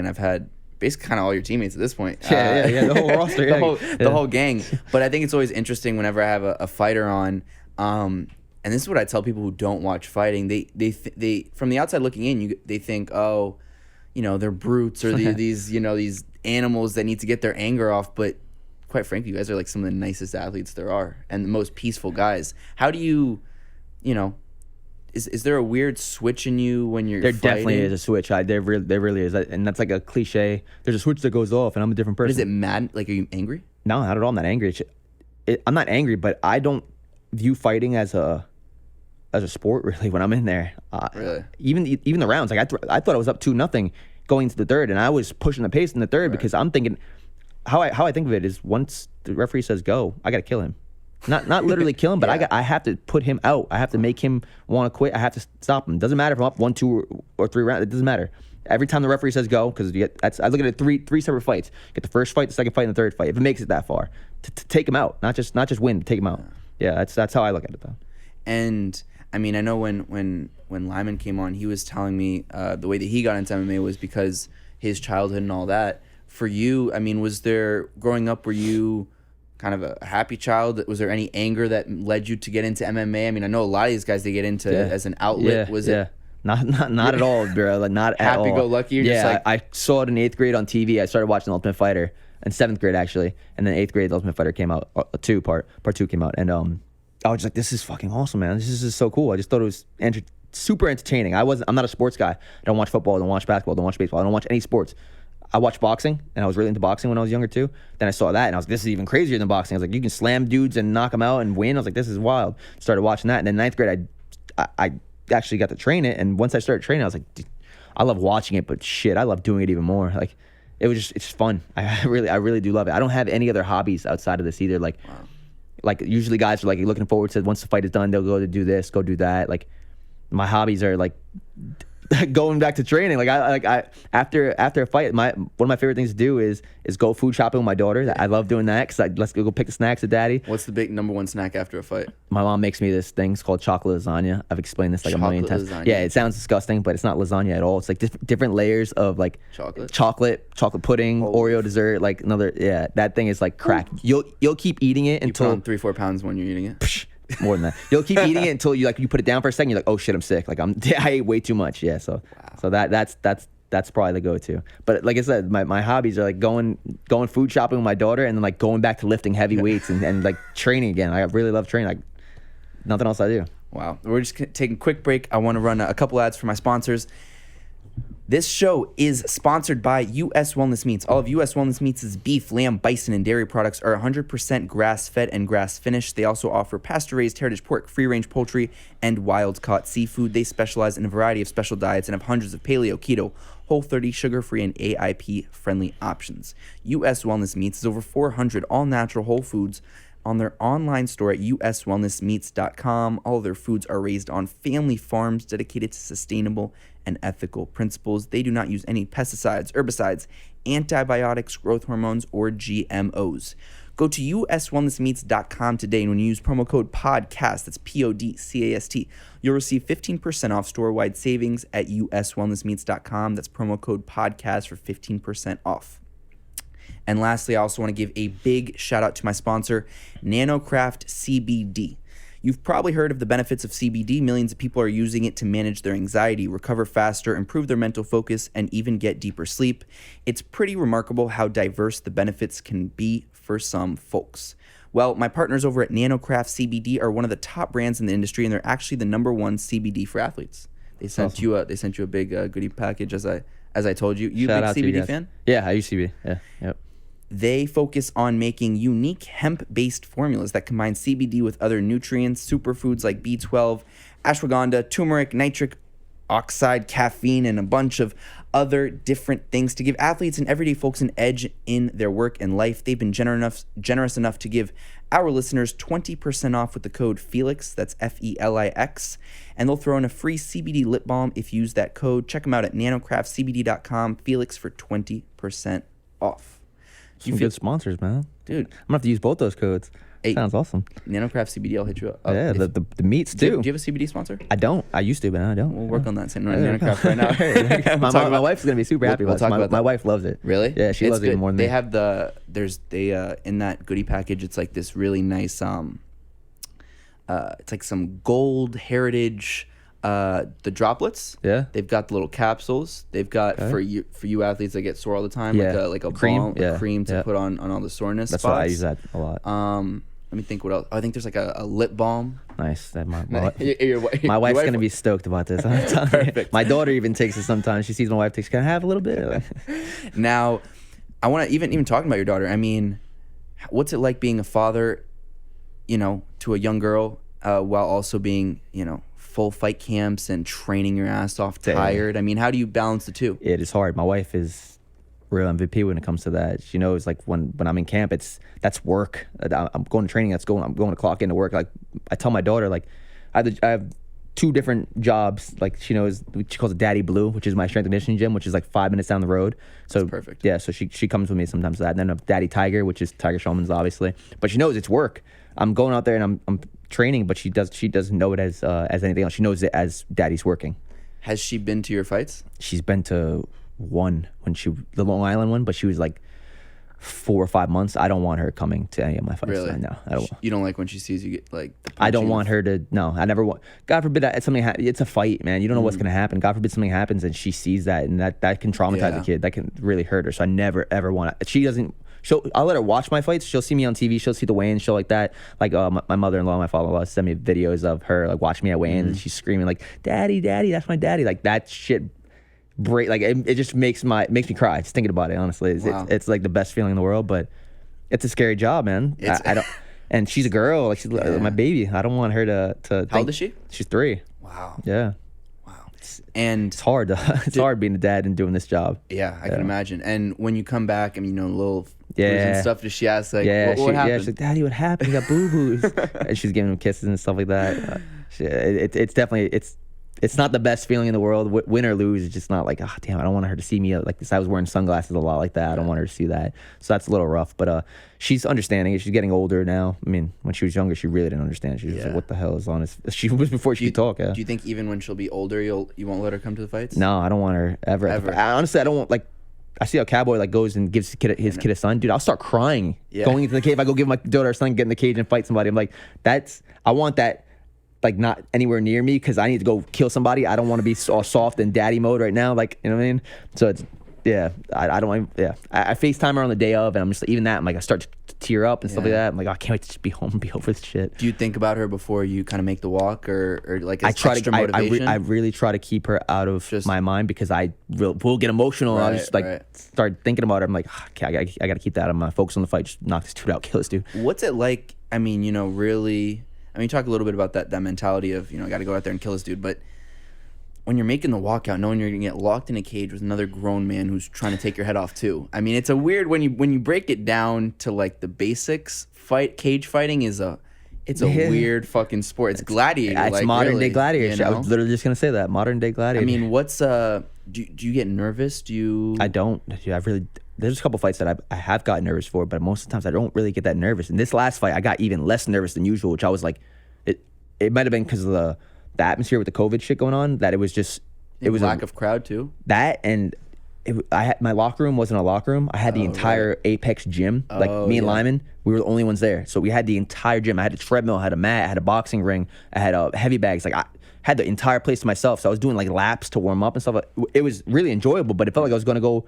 I've had basically kind of all your teammates at this point. The whole roster, the whole gang. But I think it's always interesting whenever I have a fighter on. And this is what I tell people who don't watch fighting. They from the outside looking in, they think, oh, they're brutes or these animals that need to get their anger off. But quite frankly, you guys are like some of the nicest athletes there are and the most peaceful guys. How do you, is there a weird switch in you when you're fighting? Definitely is a switch. There really is. And that's like a cliche. There's a switch that goes off and I'm a different person. But is it mad? Like, are you angry? No, not at all. I'm not angry. I'm not angry, but I don't view fighting as a sport really when I'm in there. Really? Even the rounds, like I thought I was up 2-0 going into the third, and I was pushing the pace in the third because I'm thinking how I think of it is once the referee says go, I gotta kill him. Not literally kill him, but I have to put him out. I have to make him want to quit. I have to stop him. Doesn't matter if I'm up 1, 2, or 3 rounds. It doesn't matter. Every time the referee says go, because I look at it three separate fights. Get the first fight, the second fight, and the third fight. If it makes it that far, to take him out, not just win, to take him out. Yeah, that's how I look at it though. And I mean, I know when Lyman came on, he was telling me the way that he got into MMA was because his childhood and all that. for you, I mean, was there growing up, were you kind of a happy child? Was there any anger that led you to get into MMA? I mean, I know a lot of these guys, they get into it as an outlet. Was it not at all, bro? Like not at all. Happy-go-lucky? You're Yeah, just like, I saw it in 8th grade on TV. I started watching Ultimate Fighter in 7th grade actually, and then 8th grade, the Ultimate Fighter came out. Part 2 came out, and I was just like, this is fucking awesome, man. This is so cool. I just thought it was super entertaining. I'm not a sports guy. I don't watch football. I don't watch basketball. I don't watch baseball. I don't watch any sports. I watched boxing, and I was really into boxing when I was younger too. Then I saw that, and I was like, this is even crazier than boxing. I was like, you can slam dudes and knock them out and win. I was like, this is wild. Started watching that, and then 9th grade, I actually got to train it. And once I started training, I was like, I love watching it, but shit, I love doing it even more. Like, it's fun. I really do love it. I don't have any other hobbies outside of this either. Like, like usually guys are like looking forward to once the fight is done, they'll go to do this, go do that. Like, my hobbies are like going back to training. I after a fight, one of my favorite things to do is go food shopping with my daughter. I love doing that because let's go pick the snacks at daddy. What's the big number one snack after a fight? My mom makes me this thing. It's called chocolate lasagna. I've explained this like a million times. Lasagna. Yeah, it sounds disgusting, but it's not lasagna at all. It's like different layers of like chocolate pudding, Oreo dessert, like another. Yeah, that thing is like crack. You'll keep eating it until you put on 3-4 pounds when you're eating it. More than that. You'll keep eating it until you put it down for a second. You're like, oh shit, I'm sick. Like I ate way too much. Yeah. So that's probably the go-to. But like I said, my hobbies are like going food shopping with my daughter, and then like going back to lifting heavy weights and like training again. I really love training. Like nothing else I do. Wow. We're just taking a quick break. I want to run a couple ads for my sponsors. This show is sponsored by U.S. Wellness Meats. All of U.S. Wellness Meats' beef, lamb, bison, and dairy products are 100% grass-fed and grass-finished. They also offer pasture-raised heritage pork, free-range poultry, and wild-caught seafood. They specialize in a variety of special diets and have hundreds of paleo, keto, Whole30, sugar-free, and AIP-friendly options. U.S. Wellness Meats is over 400 all-natural whole foods on their online store at uswellnessmeats.com. All of their foods are raised on family farms dedicated to sustainable and ethical principles. They do not use any pesticides, herbicides, antibiotics, growth hormones, or GMOs. Go to uswellnessmeats.com today, and when you use promo code PODCAST, that's PODCAST, you'll receive 15% off store-wide savings at uswellnessmeats.com. That's promo code PODCAST for 15% off. And lastly, I also want to give a big shout out to my sponsor, NanoCraft CBD. You've probably heard of the benefits of CBD. Millions of people are using it to manage their anxiety, recover faster, improve their mental focus, and even get deeper sleep. It's pretty remarkable how diverse the benefits can be for some folks. Well, my partners over at NanoCraft CBD are one of the top brands in the industry, and they're actually the #1 CBD for athletes. They sent awesome. you a big goodie package, as I told you. You a big CBD fan? Yeah, I use CBD. Yeah, yep. They focus on making unique hemp-based formulas that combine CBD with other nutrients, superfoods like B12, ashwagandha, turmeric, nitric oxide, caffeine, and a bunch of other different things to give athletes and everyday folks an edge in their work and life. They've been generous enough to give our listeners 20% off with the code FELIX, that's FELIX, and they'll throw in a free CBD lip balm if you use that code. Check them out at nanocraftcbd.com, FELIX for 20% off. Some good sponsors, man. Dude. I'm gonna have to use both those codes. Hey, sounds awesome. NanoCraft CBD, I'll hit you up. Yeah, the meats too. Do you have a CBD sponsor? I don't. I used to, but now I don't. We'll work on that. NanoCraft right now. my wife's gonna be super happy about it. My wife loves it. Really? Yeah, she loves it even more than me. They have in that goodie package, it's like this really nice it's like some gold heritage the droplets. Yeah. They've got the little capsules. They've got for you athletes that get sore all the time, like a cream, cream to put on all the soreness That's spots. why I use that a lot. Let me think what else. I think there's like a lip balm. Nice. My wife's wife gonna be stoked about this. Perfect. My daughter even takes it sometimes. She sees my wife takes. Can I have a little bit? Now, I want to even talking about your daughter. I mean, what's it like being a father, to a young girl, while also being, full fight camps and training your ass off tired? I mean, how do you balance the two? It is hard. My wife is real MVP when it comes to that. She knows like when I'm in camp, that's work. I'm going to training. I'm going to clock into work. Like I tell my daughter, like I have 2 different jobs. Like she knows, she calls it Daddy Blue, which is my strength and conditioning gym, which is like 5 minutes down the road. So that's perfect. Yeah, so she comes with me sometimes to that. And then Daddy Tiger, which is Tiger Schulman's obviously. But she knows it's work. I'm going out there and I'm training, but she doesn't know it as anything else. She knows it as Daddy's working. Has she been to your fights? She's been to one when the Long Island one, but she was like 4 or 5 months. I don't want her coming to any of my fights. Really? No, I don't. You don't like when she sees you get like. I don't want her to. No, I never want. God forbid that something. It's a fight, man. You don't know what's gonna happen. God forbid something happens and she sees that, and that can traumatize a kid. That can really hurt her. So I never ever want. She doesn't. I'll let her watch my fights. She'll see me on TV. She'll see the weigh-in show like that. Like my mother-in-law, my father-in-law send me videos of her like watching me at weigh-in, and she's screaming like, "Daddy, Daddy, that's my daddy!" Like that shit. It just makes me cry just thinking about it. Honestly, it's like the best feeling in the world, but it's a scary job, man. I don't. And she's a girl, like she's my baby. I don't want her to. How old is she? She's 3. Wow. Yeah. Wow. And it's hard. It's hard being a dad and doing this job. Yeah, I can imagine. And when you come back, I mean, little and stuff. Does she ask like, what happened? Yeah, she's like, Daddy, what happened? You got boo boos. And she's giving him kisses and stuff like that. It's definitely it's not the best feeling in the world. Win or lose, it's just not like, oh damn, I don't want her to see me like this. I was wearing sunglasses a lot like that. I don't want her to see that. So that's a little rough. But she's understanding it. She's getting older now. I mean, when she was younger, she really didn't understand. She was like, what the hell is on this? She was before she could talk. Yeah. Do you think even when she'll be older, you won't let her come to the fights? No, I don't want her ever. Honestly, I don't want I see how Cowboy like goes and gives his kid a son. Dude, I'll start crying going into the cage. If I go give my daughter a son, get in the cage and fight somebody, I'm like, I want that. Like not anywhere near me because I need to go kill somebody. I don't want to be all soft and daddy mode right now. Like, you know what I mean? So it's, I don't want, I FaceTime her on the day of and I'm just, even that, I'm like, I start to tear up and stuff like that. I'm like, oh, I can't wait to just be home and be over this shit. Do you think about her before you kind of make the walk or like extra motivation? I really try to keep her out of my mind because I will get emotional. I'll just start thinking about her. I'm like, okay, I got to keep that. I'm going to focus on the fight. Just knock this dude out, kill this dude. What's it like? I mean, really... I mean, talk a little bit about that mentality of, I got to go out there and kill this dude. But when you're making the walkout, knowing you're going to get locked in a cage with another grown man who's trying to take your head off too. I mean, it's a weird, when you break it down to like the basics, cage fighting is it's a weird fucking sport. It's gladiator. It's modern day gladiator. I was literally just going to say that. Modern day gladiator. I mean, do you get nervous? I don't. There's a couple fights that I have gotten nervous for, but most of the times I don't really get that nervous. In this last fight, I got even less nervous than usual, which I was like, it might have been because of the atmosphere with the COVID shit going on, that it was just... It was lack of crowd too? That, and I had my locker room wasn't a locker room. I had the entire Apex gym. Me and Lyman, we were the only ones there. So we had the entire gym. I had a treadmill, I had a mat, I had a boxing ring, I had heavy bags. Like I had the entire place to myself. So I was doing like laps to warm up and stuff. It was really enjoyable, but it felt like I was gonna go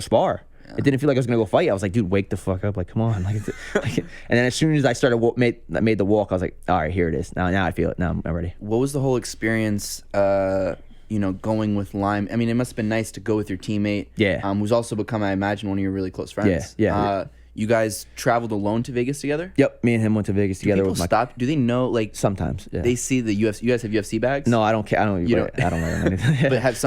spar. It didn't feel like I was gonna go fight. I was like, dude, wake the fuck up! Like, come on! Like, and then as soon as I started made the walk, I was like, all right, here it is. Now I feel it. Now I'm ready. What was the whole experience? Going with Lime. I mean, it must have been nice to go with your teammate. Yeah. Who's also become, I imagine, one of your really close friends. Yeah. You guys traveled alone to Vegas together? Yep. Me and him went to Vegas together. People stop? Do they know? Like sometimes. Yeah. They see the UFC. You guys have UFC bags? No, I don't care. I don't wear anything. But have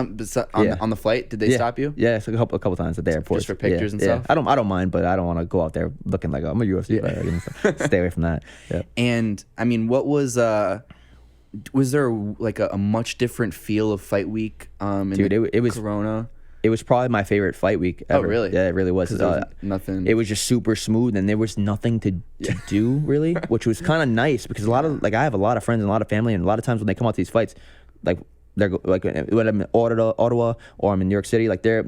on the flight? Did they stop you? Yeah, it's a couple times at the airport. Just for pictures and stuff. I don't mind, but I don't want to go out there looking like I'm a UFC fighter. Stay away from that. Yeah. And I mean, what was there like a much different feel of fight week? Dude, it was Corona. It was probably my favorite fight week ever. Oh, really? Yeah, it really was. Nothing. It was just super smooth, and there was nothing to do really, which was kind of nice because I have a lot of friends and a lot of family, and a lot of times when they come out to these fights, like they're like when I'm in Ottawa or I'm in New York City, like they're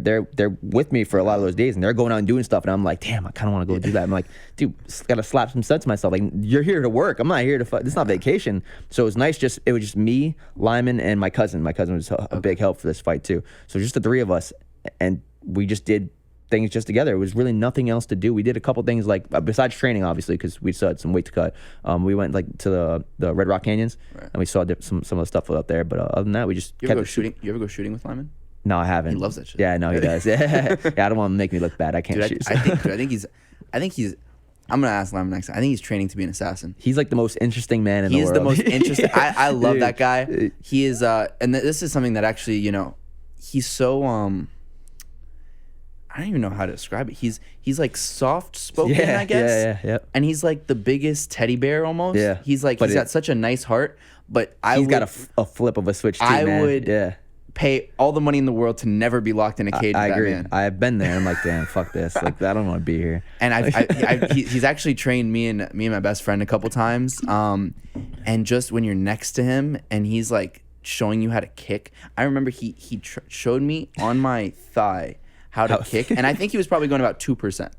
with me for a lot of those days, and they're going out and doing stuff, and I'm like, damn, I kind of want to go do that. I'm like, dude, gotta slap some sense to myself. Like, you're here to work. I'm not here to fight. This is not vacation. So it was nice. It was just me, Lyman, and my cousin. My cousin was a big help for this fight too. So just the three of us. And we just did things just together. It was really nothing else to do. We did a couple things like besides training, obviously, because we still had some weight to cut. We went like to the Red Rock Canyons, and we saw some of the stuff out there. But other than that, we just kept shooting. You ever go shooting with Lyman? No, I haven't. He loves that shit. Yeah, no, he does. Yeah, I don't want to make me look bad. I can't shoot. I think he's. I'm gonna ask Lyman next time. I think he's training to be an assassin. He's like the most interesting man in the world. He is the most interesting. I love that guy. He is. And this is something that actually, he's so I don't even know how to describe it. He's like soft spoken, I guess. Yeah. And he's like the biggest teddy bear almost. Yeah. He's got such a nice heart. But he's got a flip of a switch too, man. I would pay all the money in the world to never be locked in a cage. I with agree. That man. I've been there. I'm like, damn, fuck this. Like, I don't want to be here. And he's actually trained me and my best friend a couple times. And just when you're next to him and he's like showing you how to kick. I remember he showed me on my thigh how to kick, and I think he was probably going about 2%.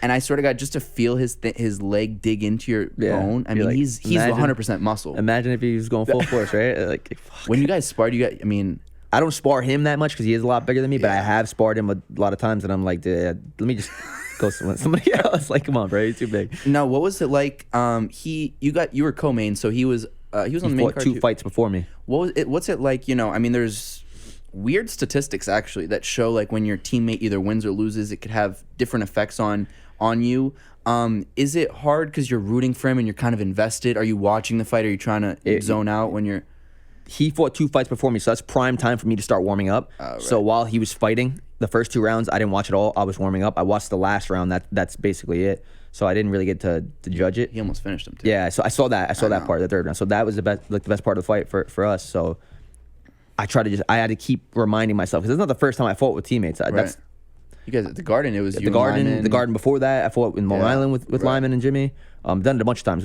And I sort of got just to feel his leg dig into your bone. I mean, like, he's 100% muscle. Imagine if he was going full force, right? Like, fuck. When you guys sparred, I mean, I don't spar him that much because he is a lot bigger than me, but I have sparred him a lot of times, and I'm like, let me just go with somebody else. Like, come on, bro, he's too big. No, what was it like? You were co-main, so he was on the main card. 2 fights before me. What's it like? I mean, there's weird statistics actually that show like when your teammate either wins or loses, it could have different effects on you. Is it hard because you're rooting for him and you're kind of invested? Are you watching the fight? Are you trying to zone out when you're? He fought 2 fights before me, so that's prime time for me to start warming up. Right. So while he was fighting, the first 2 rounds, I didn't watch it all. I was warming up. I watched the last round. That's basically it. So I didn't really get to judge it. He almost finished him too. Yeah, so I saw that. I saw that part of the 3rd round. So that was the best part of the fight for us. So I had to keep reminding myself because it's not the first time I fought with teammates. That's you guys at the Garden. It was the Garden before that. I fought in Long Island with Lyman and Jimmy. Done it a bunch of times,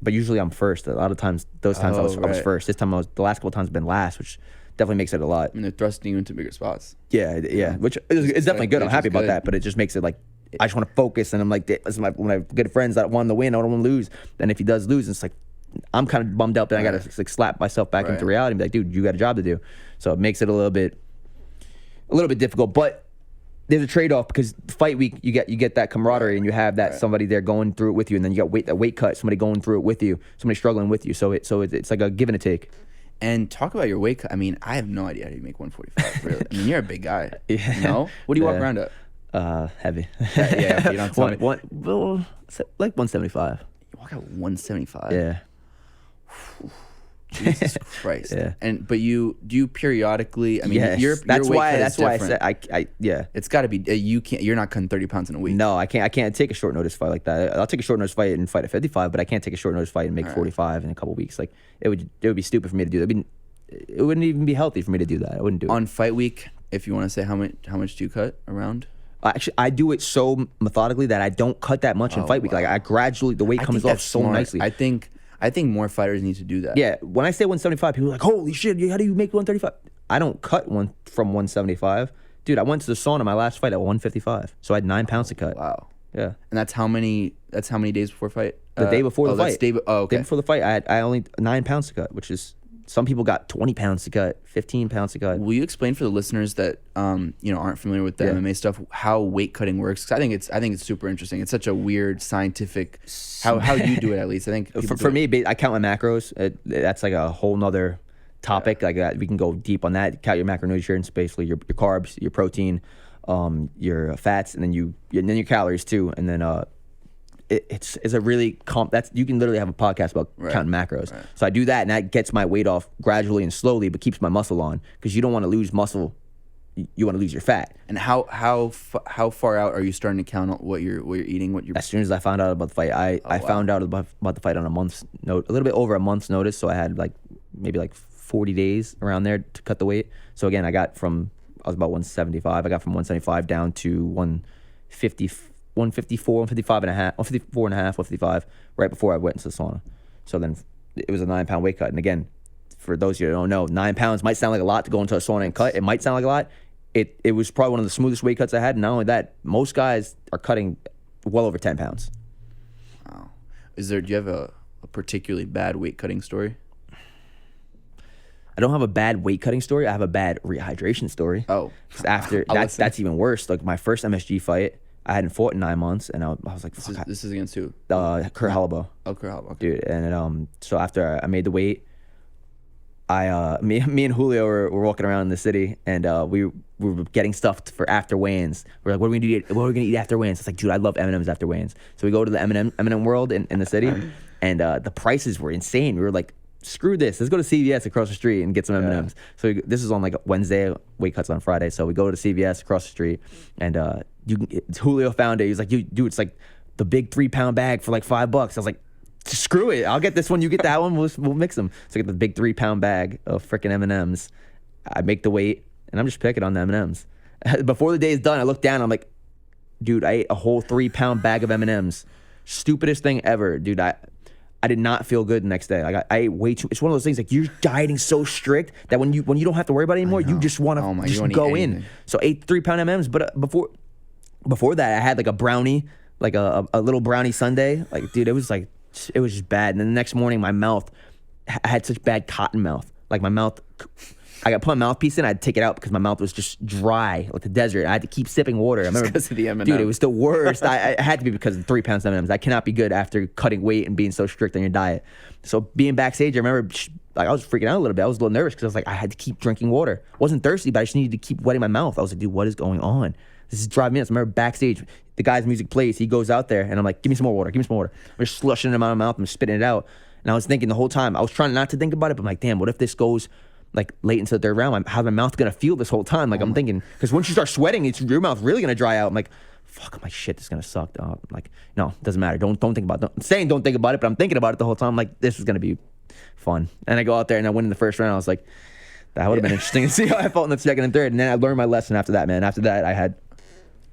but usually I'm first. A lot of times, those times I was first. This time the last couple of times have been last, which definitely makes it a lot. I mean, they're thrusting you into bigger spots. Yeah, which is definitely good. I'm happy about that, but it just makes it like I just want to focus, and I'm like, this is one of my good friends that won the win. I don't want to lose. And if he does lose, it's like I'm kind of bummed out, and I got to like slap myself back into reality and be like, dude, you got a job to do. So it makes it a little bit difficult, but there's a trade-off because fight week you get that camaraderie and you have that somebody there going through it with you, and then you got that weight cut, somebody going through it with you, somebody struggling with you. So it's like a give and a take. And talk about your weight cut. I mean, I have no idea how you make 145. Really, I mean, you're a big guy. No, what do you walk around at? Heavy. Yeah, you don't tell me. Well, like 175. You walk out 175. Yeah. Jesus Christ. Yeah. But do you periodically? I mean, yes. That's why I said I It's got to be you're not cutting 30 pounds in a week. No, I can't take a short notice fight like that. I'll take a short notice fight and fight at 55, but I can't take a short notice fight and make 45 in a couple weeks. Like it would be stupid for me to do that. I mean, it wouldn't even be healthy for me to do that. I wouldn't do it. On fight week, if you want to say how much do you cut around? Actually, I do it so methodically that I don't cut that much in fight week. Like I gradually the weight comes off so nicely. I think more fighters need to do that. Yeah, when I say 175, people are like, holy shit, how do you make 135? I don't cut one from 175. Dude, I went to the sauna my last fight at 155. So I had 9 pounds to cut. Wow. Yeah. And that's how many days before fight? The day before the fight. Okay. Day before the fight, I only 9 pounds to cut, which is some people got 20 pounds to cut, 15 pounds to cut. Will you explain for the listeners that aren't familiar with the MMA stuff how weight cutting works? Because I think it's super interesting. It's such a weird scientific how you do it, at least. I think for me, I count my macros. That's like a whole nother topic. Like that, we can go deep on that. Count your macronutrients, basically your carbs, your protein, your fats, and then your calories too. And then it's a really you can literally have a podcast about counting macros. Right. So I do that, and that gets my weight off gradually and slowly, but keeps my muscle on, because you don't want to lose muscle. You want to lose your fat. And how far out are you starting to count what you're eating? As soon as I found out about the fight, I found out about the fight on a little bit over a month's notice. So I had maybe 40 days around there to cut the weight. So again, I was about 175. I got from 175 down to 154, 155 and a half, 154 and a half, 155, right before I went into the sauna. So then it was a 9 pound weight cut. And again, for those of you who don't know, 9 pounds might sound like a lot to go into a sauna and cut. It might sound like a lot. It was probably one of the smoothest weight cuts I had. And not only that, most guys are cutting well over 10 pounds. Wow. Do you have a particularly bad weight cutting story? I don't have a bad weight cutting story. I have a bbad rehydration story. Oh. After that's even worse. Like my first MSG fight, I hadn't fought in 9 months, and I was like, fuck. This is against who? Kurt Halibo. Oh, Kurt Halibo. Okay. Dude, and so after I made the weight, me and Julio were walking around in the city, and we were getting stuff for after weigh-ins. We're like, what are we gonna eat after weigh-ins? It's like, dude, I love M&Ms after weigh-ins. So we go to the M&M world in the city, and the prices were insane. We were like, screw this, let's go to CVS across the street and get some M&Ms. So this is on like Wednesday, weight cuts on Friday. So we go to CVS across the street, and Julio found it. He was like, dude, it's like the big 3 pound bag for like $5. I was like, screw it, I'll get this one, you get that one, we'll mix them. So I get the big 3 pound bag of freaking M&Ms. I make the weight, and I'm just picking on the M&Ms. Before the day is done, I look down, I'm like, dude, I ate a whole 3 pound bag of M&Ms. Stupidest thing ever, dude. I did not feel good the next day. Like I ate way too. It's one of those things like you're dieting so strict that when you don't have to worry about it anymore, you just want to just go in. So 8 3-pound M&Ms, but before that, I had like a brownie, like a little brownie sundae. Like, dude, it was just bad. And then the next morning, my mouth, I had such bad cotton mouth. Like my mouth, I got put my mouthpiece in, I had to take it out because my mouth was just dry like the desert. I had to keep sipping water. I remember because of the M&Ms. Dude, it was the worst. I had to be because of 3 pounds of M&Ms. That cannot be good after cutting weight and being so strict on your diet. So being backstage, I remember like I was freaking out a little bit. I was a little nervous because I was like, I had to keep drinking water. I wasn't thirsty, but I just needed to keep wetting my mouth. I was like, dude, what is going on? This is driving me nuts. I remember backstage, the guy's music plays. He goes out there and I'm like, give me some more water. Give me some more water. I'm just slushing it in my mouth. I'm spitting it out. And I was thinking the whole time, I was trying not to think about it, but I'm like, damn, what if this goes like late into the 3rd round? How's my mouth gonna feel this whole time? Like I'm thinking, because once you start sweating, your mouth really gonna dry out. I'm like, fuck, I'm like, shit, this is gonna suck. I'm like, no, it doesn't matter. Don't think about it. I'm saying don't think about it, but I'm thinking about it the whole time. I'm like, this is gonna be fun. And I go out there and I win in the 1st round. I was like, that would have been interesting to see how I felt in the 2nd and 3rd. And then I learned my lesson after that, man. After that, I had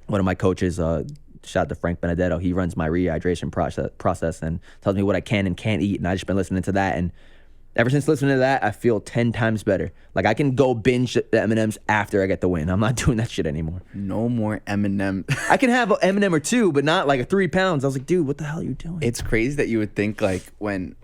one of my coaches, shout out to Frank Benedetto. He runs my rehydration process and tells me what I can and can't eat. And I just been listening to that. And ever since listening to that, I feel 10 times better. Like I can go binge the M&Ms after I get the win. I'm not doing that shit anymore. No more M&M. I can have an M&M or two, but not like a 3 pounds. I was like, dude, what the hell are you doing? It's crazy that you would think like when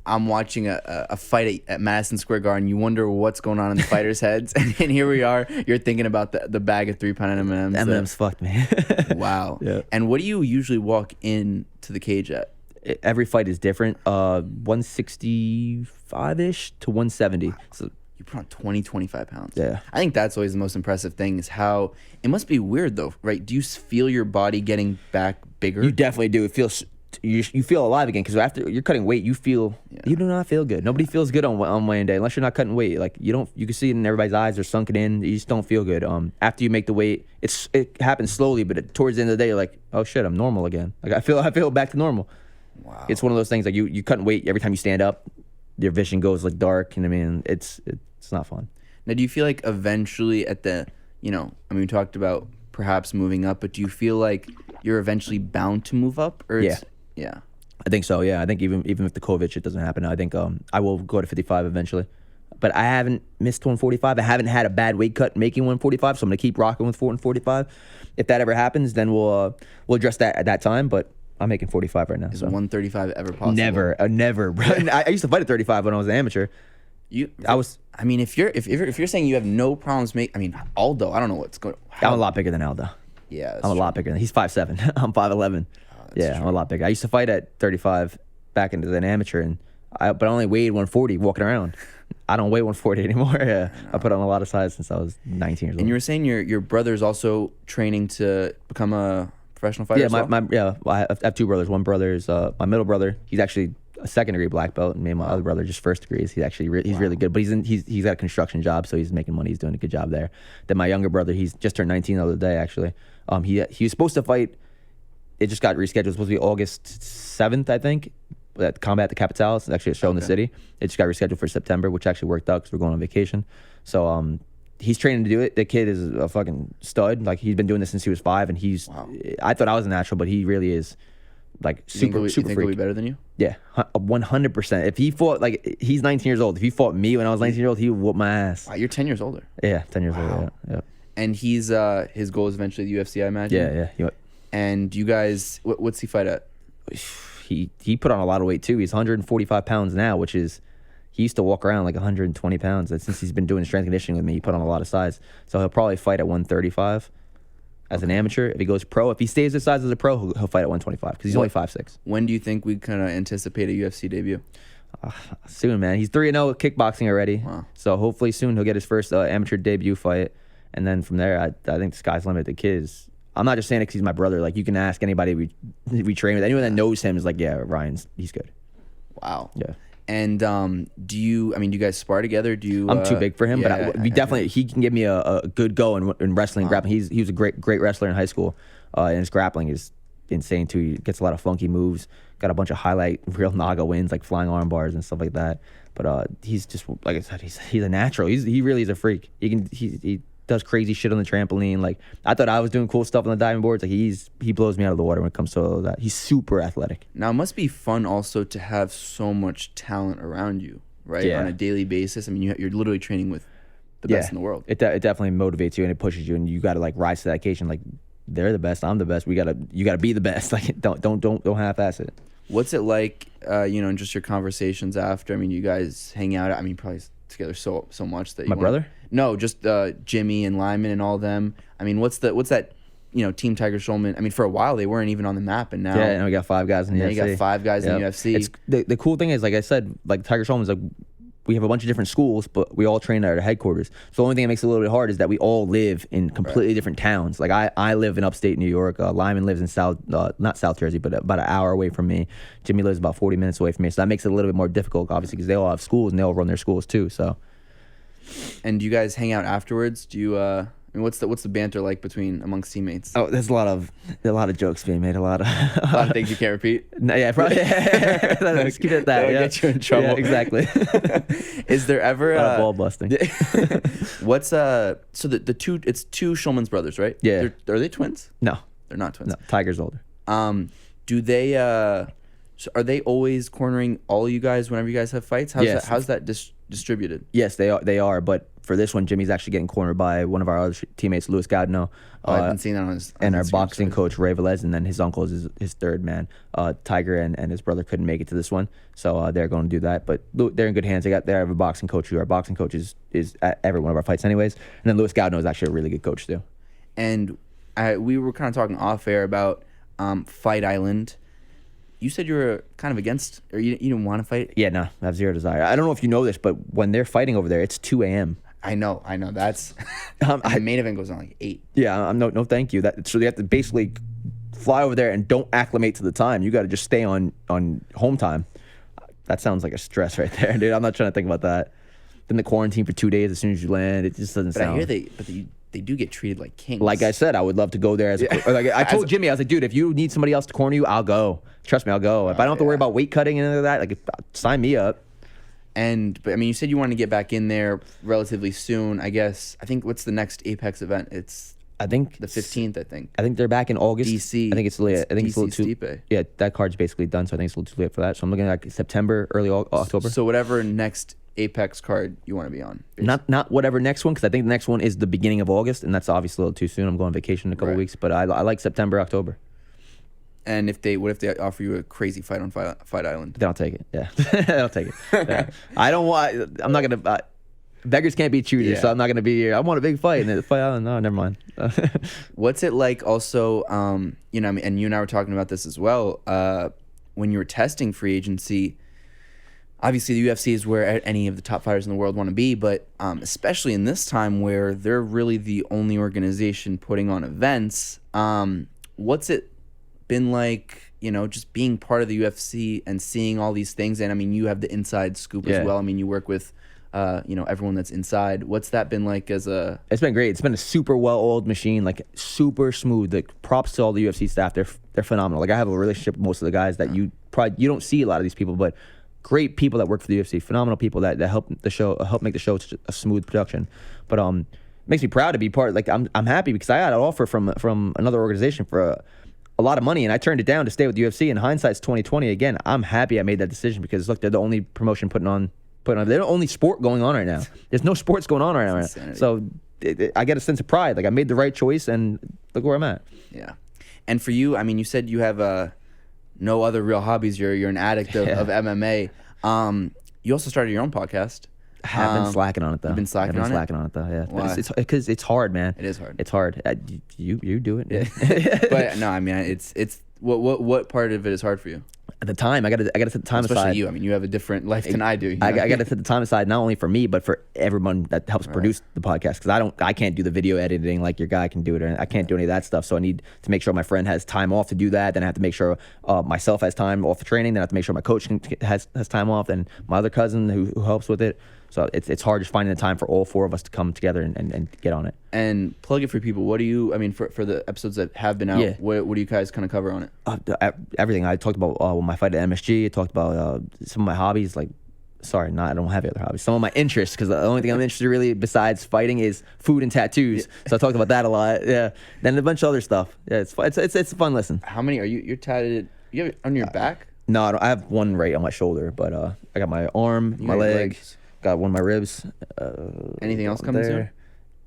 I'm watching a fight at Madison Square Garden, you wonder what's going on in the fighters' heads, and here we are. You're thinking about the bag of 3-pound M&Ms. M&Ms fucked me. Wow. Yeah. And what do you usually walk into the cage at? Every fight is different. 165-ish to 170. So you put on 25 pounds. Yeah. I think that's always the most impressive thing is how it must be weird though, right? Do you feel your body getting back bigger? You definitely do. It feels you feel alive again because after you're cutting weight, you do not feel good. Nobody feels good on weighing day unless you're not cutting weight. Like you can see it in everybody's eyes; they're sunken in. You just don't feel good. After you make the weight, it happens slowly, but towards the end of the day, you're like, oh shit, I'm normal again. Like I feel back to normal. Wow. It's one of those things like you cutting weight every time you stand up, your vision goes like dark, and I mean it's not fun. Now, do you feel like eventually at the we talked about perhaps moving up, but do you feel like you're eventually bound to move up? Or yeah. I think so. Yeah, I think even if the COVID shit doesn't happen, I think I will go to 55 eventually. But I haven't missed 145. I haven't had a bad weight cut making 145, so I'm gonna keep rocking with 145. If that ever happens, then we'll address that at that time. But I'm making 45 right now. Is 135 ever possible? Never. I used to fight at 35 when I was an amateur. I mean, if you're saying you have no problems Aldo, I don't know what's going. I'm a lot bigger than Aldo. Yeah, I'm a lot bigger than he's 5'7". I'm 5'11". Yeah, true. I'm a lot bigger. I used to fight at 35 back into an amateur, but I only weighed 140 walking around. I don't weigh 140 anymore. Yeah, I put on a lot of size since I was 19 years old. And you were saying your brother's also training to become a professional fighter. Yeah, I have 2 brothers. One brother is my middle brother. He's actually a 2nd degree black belt, and me and my other brother just 1st degrees. He's actually really good, but he's got a construction job, so he's making money. He's doing a good job there. Then my younger brother, he's just turned 19 the other day actually. He was supposed to fight. It just got rescheduled. It was supposed to be August 7th, I think, at Combat the Capital. It's actually a show in the city. It just got rescheduled for September, which actually worked out because we're going on vacation. So he's training to do it. The kid is a fucking stud. Like he's been doing this since he was 5, and I thought I was a natural, but he really is like super freak. You think he'll be better than you? Yeah, 100%. If he fought, like he's 19 years old. If he fought me when I was 19 years old, he would whoop my ass. Wow, you're 10 years older. Yeah, 10 years older. Yeah. And he's his goal is eventually the UFC, I imagine. Yeah. And you guys, what's he fight at? He put on a lot of weight too. He's 145 pounds now, which is he used to walk around like 120 pounds. And since he's been doing strength conditioning with me, he put on a lot of size. So he'll probably fight at 135 as an amateur. If he goes pro, if he stays this size as a pro, he'll fight at 125 because he's only 5'6". When do you think we kind of anticipate a UFC debut? Soon, man. He's 3-0 kickboxing already. Wow. So hopefully soon he'll get his first amateur debut fight. And then from there, I think the sky's the limit. The kid is, I'm not just saying it because he's my brother. Like, you can ask anybody we train with. Anyone that knows him is like, yeah, he's good. Wow. Yeah. And do you guys spar together? I'm too big for him, but he can give me a good go in wrestling, grappling. He was a great wrestler in high school, and his grappling is insane too. He gets a lot of funky moves. Got a bunch of highlight real Naga wins, like flying arm bars and stuff like that. But he's just, like I said, he's a natural. He really is a freak. He does crazy shit on the trampoline. Like I thought I was doing cool stuff on the diving boards. Like he blows me out of the water when it comes to all of that. He's super athletic. Now it must be fun also to have so much talent around you, right? Yeah. On a daily basis. I mean, you're literally training with the best in the world. It definitely motivates you and it pushes you, and you got to like rise to that occasion. Like they're the best, I'm the best. You got to be the best. Like don't half-ass it. What's it like, and just your conversations after? I mean, you guys hang out. I mean, probably together so much that you My brother? No, just Jimmy and Lyman and all them. I mean, what's that? Team Tiger Schulman. I mean, for a while they weren't even on the map, and now and we got 5 guys in the UFC. You got 5 guys in the UFC. It's the cool thing is, like I said, like Tiger Schulman's like. We have a bunch of different schools, but we all train at our headquarters. So the only thing that makes it a little bit hard is that we all live in completely different towns. Like I live in upstate New York. Lyman lives in not South Jersey, but about an hour away from me. Jimmy lives about 40 minutes away from me. So that makes it a little bit more difficult, obviously, because they all have schools and they all run their schools too. So. And do you guys hang out afterwards? Do you? I mean, what's the banter like amongst teammates? Oh, there's a lot of jokes being made. A lot of things you can't repeat. No, yeah, probably. Let's keep it at that. That'll get you in trouble. Yeah, exactly. Is there ever ball busting? What's so the two? It's 2 Schulman's brothers, right? Yeah. Are they twins? No, they're not twins. No, Tiger's older. Do they? So are they always cornering all you guys whenever you guys have fights? How's that distributed? Yes, they are. But for this one, Jimmy's actually getting cornered by one of our other teammates, Luis Gaudino. I've been seeing that on his and our Instagram boxing stories. coach, Ray Velez, and then his uncle is his third man. Tiger and his brother couldn't make it to this one, so they're going to do that. But they're in good hands. They have a boxing coach who our boxing coach is at every one of our fights anyways. And then Luis Gaudino is actually a really good coach too. And we were kind of talking off air about Fight Island. You said you were kind of against, or you didn't want to fight? Yeah, no, I have zero desire. I don't know if you know this, but when they're fighting over there, it's 2 a.m. I know. That's the main event goes on like 8. Yeah, no, thank you. So they have to basically fly over there and don't acclimate to the time. You got to just stay on home time. That sounds like a stress right there, dude. I'm not trying to think about that. Then the quarantine for 2 days as soon as you land. It just doesn't sound. I hear they do get treated like kings. Like I said, I would love to go there. I told Jimmy, I was like, dude, if you need somebody else to corner you, I'll go. Trust me, I'll go. If I don't have to worry about weight cutting and any of that, like, sign me up. But I mean, you said you wanted to get back in there relatively soon. I think what's the next Apex event? I think the 15th. I think they're back in August. DC. I think it's late. I think it's a little too. Stipe. Yeah, that card's basically done, so I think it's a little too late for that. So I'm looking at like September, early October. So whatever next Apex card you want to be on. Basically. Not whatever next one, because I think the next one is the beginning of August, and that's obviously a little too soon. I'm going on vacation in a couple weeks, but I like September, October. And what if they offer you a crazy fight on Fight Island? Then I'll take it. Yeah, I'll take it. Yeah. I'm not gonna. Beggars can't be choosers, so I'm not gonna be here. I want a big fight, and the Fight Island. No, never mind. What's it like? Also, and you and I were talking about this as well. When you were testing free agency, obviously the UFC is where any of the top fighters in the world want to be, but especially in this time where they're really the only organization putting on events. What's it been like, just being part of the UFC and seeing all these things? And I mean, you have the inside scoop as well. I mean, you work with, everyone that's inside. What's that been like as a... It's been great. It's been a super well-oiled machine, like super smooth. Like, props to all the UFC staff. They're phenomenal. Like, I have a relationship with most of the guys that you don't see a lot of these people, but great people that work for the UFC, phenomenal people that help make the show a smooth production. But it makes me proud to be part. Like, I'm happy because I got an offer from another organization for a lot of money, and I turned it down to stay with the UFC. In hindsight's 2020. Again, I'm happy I made that decision because look, they're the only promotion putting on. They're the only sport going on right now. There's no sports going on right now. So I get a sense of pride. Like, I made the right choice, and look where I'm at. Yeah. And for you, I mean, you said you have no other real hobbies. You're an addict of MMA. You also started your own podcast. I have been slacking on it though. You've been slacking on it? I've been slacking on it though. Yeah. Why? It's because it's hard, man. It is hard. It's hard. You do it. Yeah. But no, I mean, it's what part of it is hard for you? At the time, I got to set the time aside. Especially you. I mean, you have a different life than I do. I got to set the time aside not only for me but for everyone that helps produce the podcast, because I can't do the video editing like your guy can do it, and I can't do any of that stuff. So I need to make sure my friend has time off to do that. Then I have to make sure myself has time off for training. Then I have to make sure my coach has time off, and my other cousin who helps with it. So it's hard just finding the time for all 4 of us to come together and get on it. And plug it for people. What do you? I mean, for the episodes that have been out, what do you guys kind of cover on it? Everything. I talked about my fight at MSG. I talked about some of my hobbies, like sorry, I don't have any other hobbies. Some of my interests, because the only thing I'm interested really besides fighting is food and tattoos. Yeah. So I talked about that a lot. Yeah. Then a bunch of other stuff. Yeah, it's fun. It's a fun listen. How many are you? You're tatted. You have it on your back? No, I have one right on my shoulder, but I got my arm, my leg, got one of my ribs. Anything else coming soon?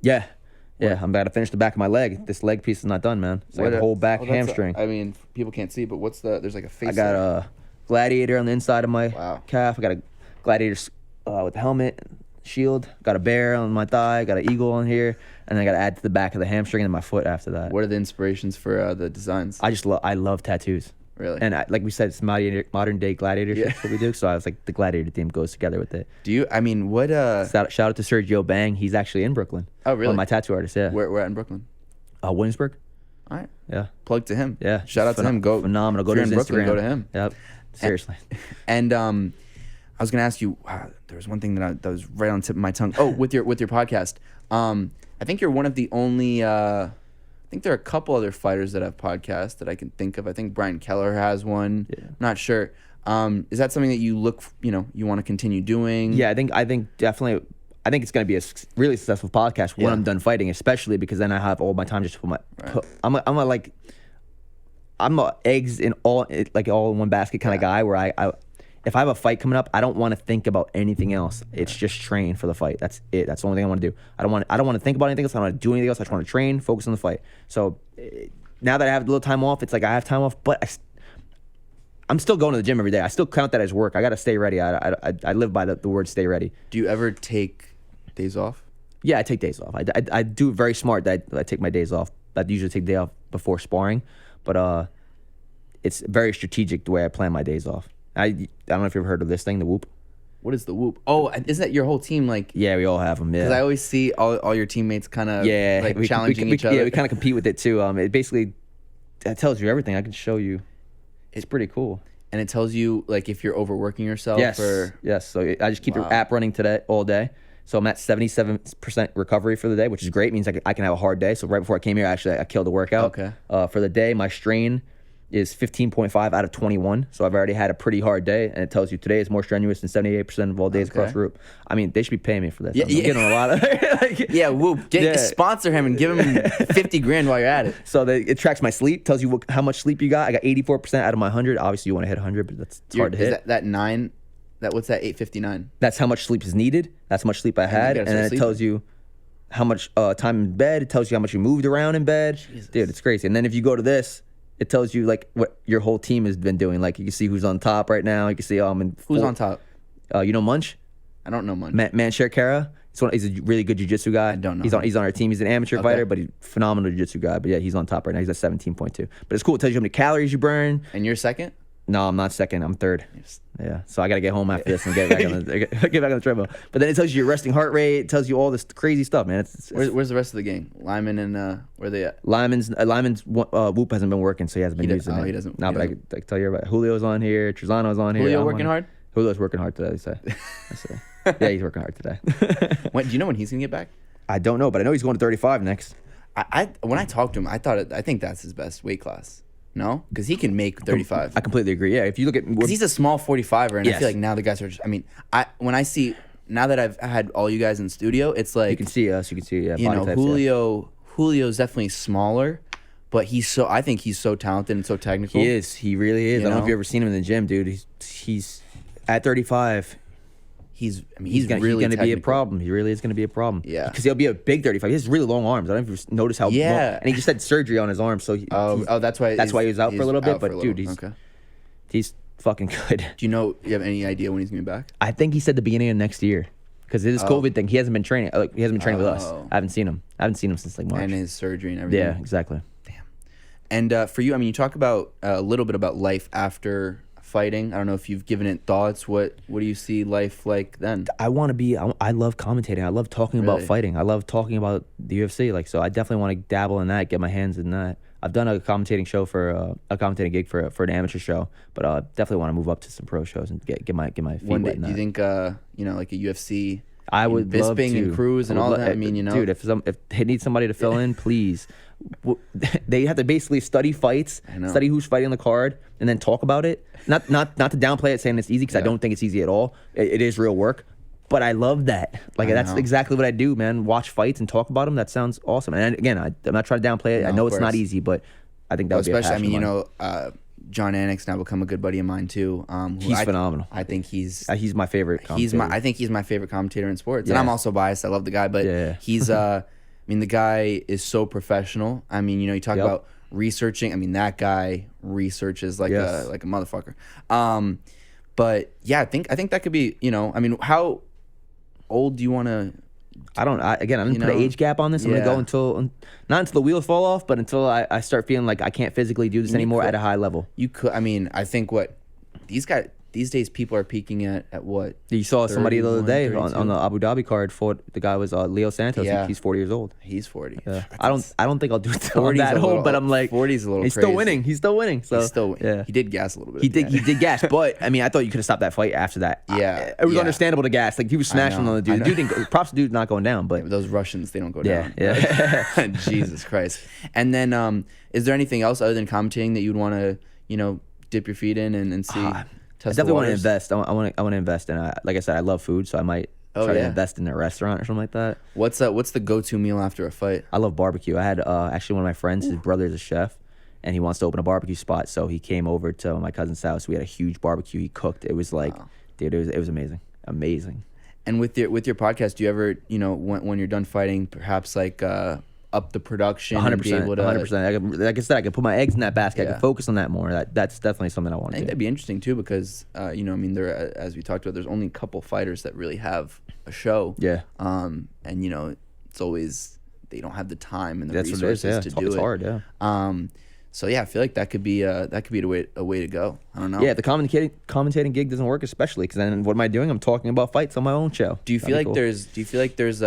Yeah. Yeah, I'm about to finish the back of my leg. This leg piece is not done, man. So I got the whole back hamstring. I mean, people can't see, but there's like a face. I got a gladiator on the inside of my calf. I got a gladiator with the helmet, shield. Got a bear on my thigh. Got an eagle on here, and then I got to add to the back of the hamstring and my foot after that. What are the inspirations for the designs? I love tattoos. Really? And like we said, it's modern day gladiator shit what we do. So I was like, the gladiator theme goes together with it. Do you? I mean, what? Shout out to Sergio Bang. He's actually in Brooklyn. Oh, really? One of my tattoo artists. Yeah. Where at in Brooklyn? Williamsburg. All right. Yeah. Plug to him. Yeah. Shout out to him. Go phenomenal. Go to his Brooklyn, Instagram. go to him. Yep. Seriously. And I was gonna ask you. There was one thing that was right on the tip of my tongue. Oh, with your podcast. I think you're one of the only. I think there are a couple other fighters that have podcasts that I can think of. I think Brian Keller has one. Yeah. I'm not sure. Is that something that you you want to continue doing? Yeah, I think definitely. I think it's going to be a really successful podcast when I'm done fighting, especially because then I have all my time just to put my. I'm a eggs in all in one basket kind of guy where I if I have a fight coming up, I don't want to think about anything else. It's just train for the fight. That's it. That's the only thing I want to do. I don't want to think about anything else. I don't want to do anything else. I just want to train, focus on the fight. So now that I have a little time off, it's like I have time off, but I'm still going to the gym every day. I still count that as work. I got to stay ready. I live by the word stay ready. Do you ever take days off? Yeah, I take days off. I do it very smart that I take my days off. I usually take a day off before sparring, but it's very strategic the way I plan my days off. I don't know if you've ever heard of this thing, the Whoop. What is the Whoop? Oh, isn't that your whole team? Like, yeah, we all have them. Yeah, because I always see all your teammates kind of challenging each other. Yeah, we kind of compete with it too. It basically tells you everything. I can show you. It's pretty cool. And it tells you like if you're overworking yourself. Yes. Yes. So I just keep the app running today all day. So I'm at 77% recovery for the day, which is great. It means I can have a hard day. So right before I came here, actually, I killed a workout. Okay. For the day, my strain is 15.5 out of 21. So I've already had a pretty hard day, and it tells you today is more strenuous than 78% of all days across the group. I mean, they should be paying me for this. Yeah, I'm getting a lot of Whoop. Sponsor him and give him 50 grand while you're at it. So it tracks my sleep, tells you how much sleep you got. I got 84% out of my 100. Obviously, you want to hit 100, but it's hard to hit. Is that 9? What's that? 859. That's how much sleep is needed. That's how much sleep I had, and then it tells you how much time in bed. It tells you how much you moved around in bed. Jesus. Dude, it's crazy. And then if you go to this, it tells you like what your whole team has been doing. Like you can see who's on top right now. You can see who's on top. You know Munch? I don't know Munch. Manshare Kara. He's a really good jiu-jitsu guy. I don't know. He's on our team. He's an amateur fighter, but he's a phenomenal jiu-jitsu guy. But yeah, he's on top right now. He's at 17.2. But it's cool. It tells you how many calories you burn. And you're second? No, I'm not second. I'm third. Yeah, so I got to get home after this and get back on the treadmill. But then it tells you your resting heart rate. It tells you all this crazy stuff, man. Where's the rest of the gang? Lyman and where are they at? Lyman's Whoop hasn't been working, so he hasn't been using it. Oh, he doesn't. No, but I can tell you about Julio's on here. Trezano's on here. Julio working hard? Julio's working hard today, they say. Yeah, he's working hard today. Do you know when he's going to get back? I don't know, but I know he's going to 35 next. When I talked to him, I think that's his best weight class. No? Because he can make 35. I completely agree. Yeah, if you look at... Because he's a small 45er, and I feel like now the guys are just... I mean, when I see... Now that I've had all you guys in studio, it's like... You can see us. You can see... Yeah, you know, types, Julio's definitely smaller, but I think he's so talented and so technical. He is. He really is. I don't know if you've ever seen him in the gym, dude. He's at 35... He's really going to be a problem. He really is going to be a problem. Yeah. Because he'll be a big 35. He has really long arms. I don't know if you've noticed how long. And he just had surgery on his arm. So that's why he was out for a little bit. But dude, he's fucking good. Do you have any idea when he's going to be back? I think he said the beginning of next year. Because this COVID thing, he hasn't been training. He hasn't been training with us. I haven't seen him. I haven't seen him since like March. And his surgery and everything. Yeah, exactly. Damn. And for you, I mean, you talk about a little bit about life after fighting. I don't know if you've given it thoughts. What do you see life like then? I love commentating. I love talking about fighting. I love talking about the UFC. So I definitely want to dabble in that, get my hands in that. I've done a commentating show for a commentating gig for an amateur show, but definitely want to move up to some pro shows and get my feet wet in that. Do you think like a UFC I would love Bisping to. and Cruz and all that. I mean, dude, if they need somebody to fill in, please. They have to basically study fights, study who's fighting on the card, and then talk about it. Not to downplay it, saying it's easy, because I don't think it's easy at all. It is real work, but I love that. Like that's exactly what I do, man. Watch fights and talk about them. That sounds awesome. And again, I'm not trying to downplay it. No, I know it's not easy, but I think that would be a passion. Especially, I mean, John Anik's now become a good buddy of mine too. He's phenomenal. I think he's my favorite commentator. I think he's my favorite commentator in sports. And I'm also biased. I love the guy, but he's I mean, the guy is so professional. I mean, you talk about researching. I mean, that guy researches like a motherfucker. But yeah, I think that could be, I mean, how old do you want to? I didn't put an age gap on this. I'm gonna go not until the wheels fall off, but until I start feeling like I can't physically do this anymore at a high level. You could. I mean, I think these days people are peaking at what? You saw somebody the other day on the Abu Dhabi card fought. The guy was Leo Santos. Yeah. He's 40 years old. He's 40. Yeah. I don't think I'll do it till I'm that old, but I'm like 40's a little. He's crazy. still winning. He's still winning. So he did gas a little bit. He did gas, but I mean, I thought you could have stopped that fight after that. Yeah, it was understandable to gas. Like he was smashing on the dude. The dude props to dude not going down, but those Russians, they don't go down. Yeah. Jesus Christ. And then, is there anything else other than commentating that you'd want to, dip your feet in and see? I definitely want to invest. I want to invest in. Like I said, I love food, so I might try to invest in a restaurant or something like that. What's the go-to meal after a fight? I love barbecue. I had actually one of my friends, his brother is a chef, and he wants to open a barbecue spot. So he came over to my cousin's house. We had a huge barbecue. He cooked. It was like, dude, it was amazing, amazing. And with your podcast, do you ever, when you're done fighting, perhaps like up the production? 100%. 100%. Like I said, I could put my eggs in that basket. I could focus on that more. That's definitely something I want to do. I think that'd be interesting too, because I mean, there, as we talked about, there's only a couple fighters that really have a show. Yeah. And it's always, they don't have the time and the That's resources what it is, to do it. It's hard. Yeah. So yeah, I feel like that could be a way to go. I don't know. Yeah, if the commentating gig doesn't work, especially because then what am I doing? I'm talking about fights on my own show. Do you feel like there's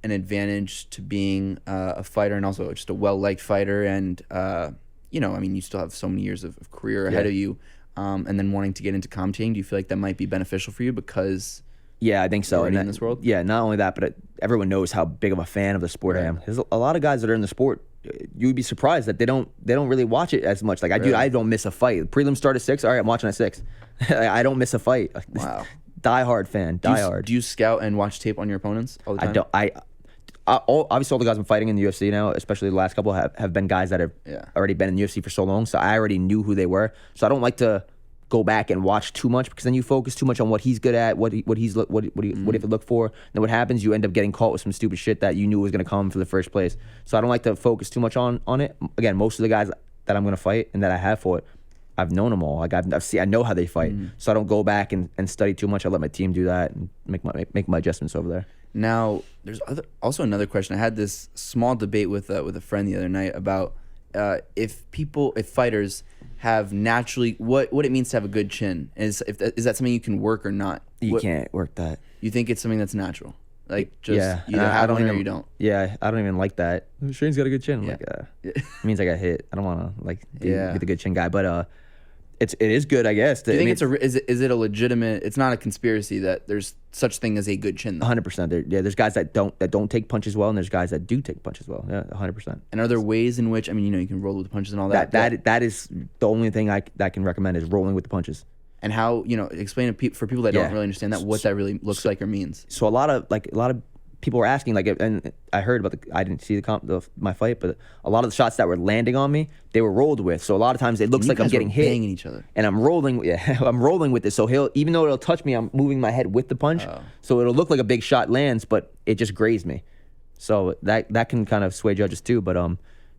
an advantage to being a fighter and also just a well-liked fighter, and I mean, you still have so many years of career ahead of you, and then wanting to get into commentating? Do you feel like that might be beneficial for you because? Yeah, I think so. In this world? Yeah, not only that, but everyone knows how big of a fan of the sport I am. There's a lot of guys that are in the sport. You'd be surprised that they don't really watch it as much. Like I don't miss a fight. Prelims start at 6. All right, I'm watching at 6. I don't miss a fight. Wow. Die-hard fan. Die-hard. Do you scout and watch tape on your opponents all the time? I don't. Obviously all the guys I'm fighting in the UFC now, especially the last couple, have been guys that have already been in the UFC for so long. So I already knew who they were. So I don't like to go back and watch too much, because then you focus too much on what he's good at, what he have to look for. Then what happens? You end up getting caught with some stupid shit that you knew was going to come for the first place. So I don't like to focus too much on it. Again, most of the guys that I'm going to fight and that I have fought, I've known them all. Like I know how they fight. So I don't go back and study too much. I let my team do that and make my adjustments over there. Now, there's also another question. I had this small debate with a friend the other night about if fighters have naturally what it means to have a good chin. Is that something you can work or not? You can't work that. You think it's something that's natural? Like just either have one or you don't. Yeah, I don't even like that. Shane's got a good chin. It means I got hit. I don't want to be the good chin guy, but it is good, I guess. Do you think is it a legitimate? It's not a conspiracy that there's such thing as a good chin. 100%. There's guys that don't take punches well, and there's guys that do take punches well. Yeah, 100%. And are there ways in which, I mean, you can roll with the punches and all that? That is the only thing I can recommend is rolling with the punches. And how, explain it for people that don't really understand that, what that really looks like or means. So a lot of people were asking, and I heard about I didn't see my fight, but a lot of the shots that were landing on me, they were rolled with. So a lot of times it looks like I'm getting hit, banging each other, and I'm rolling. Yeah, I'm rolling with it. So even though it'll touch me, I'm moving my head with the punch, so it'll look like a big shot lands, but it just grazed me. So that can kind of sway judges too. But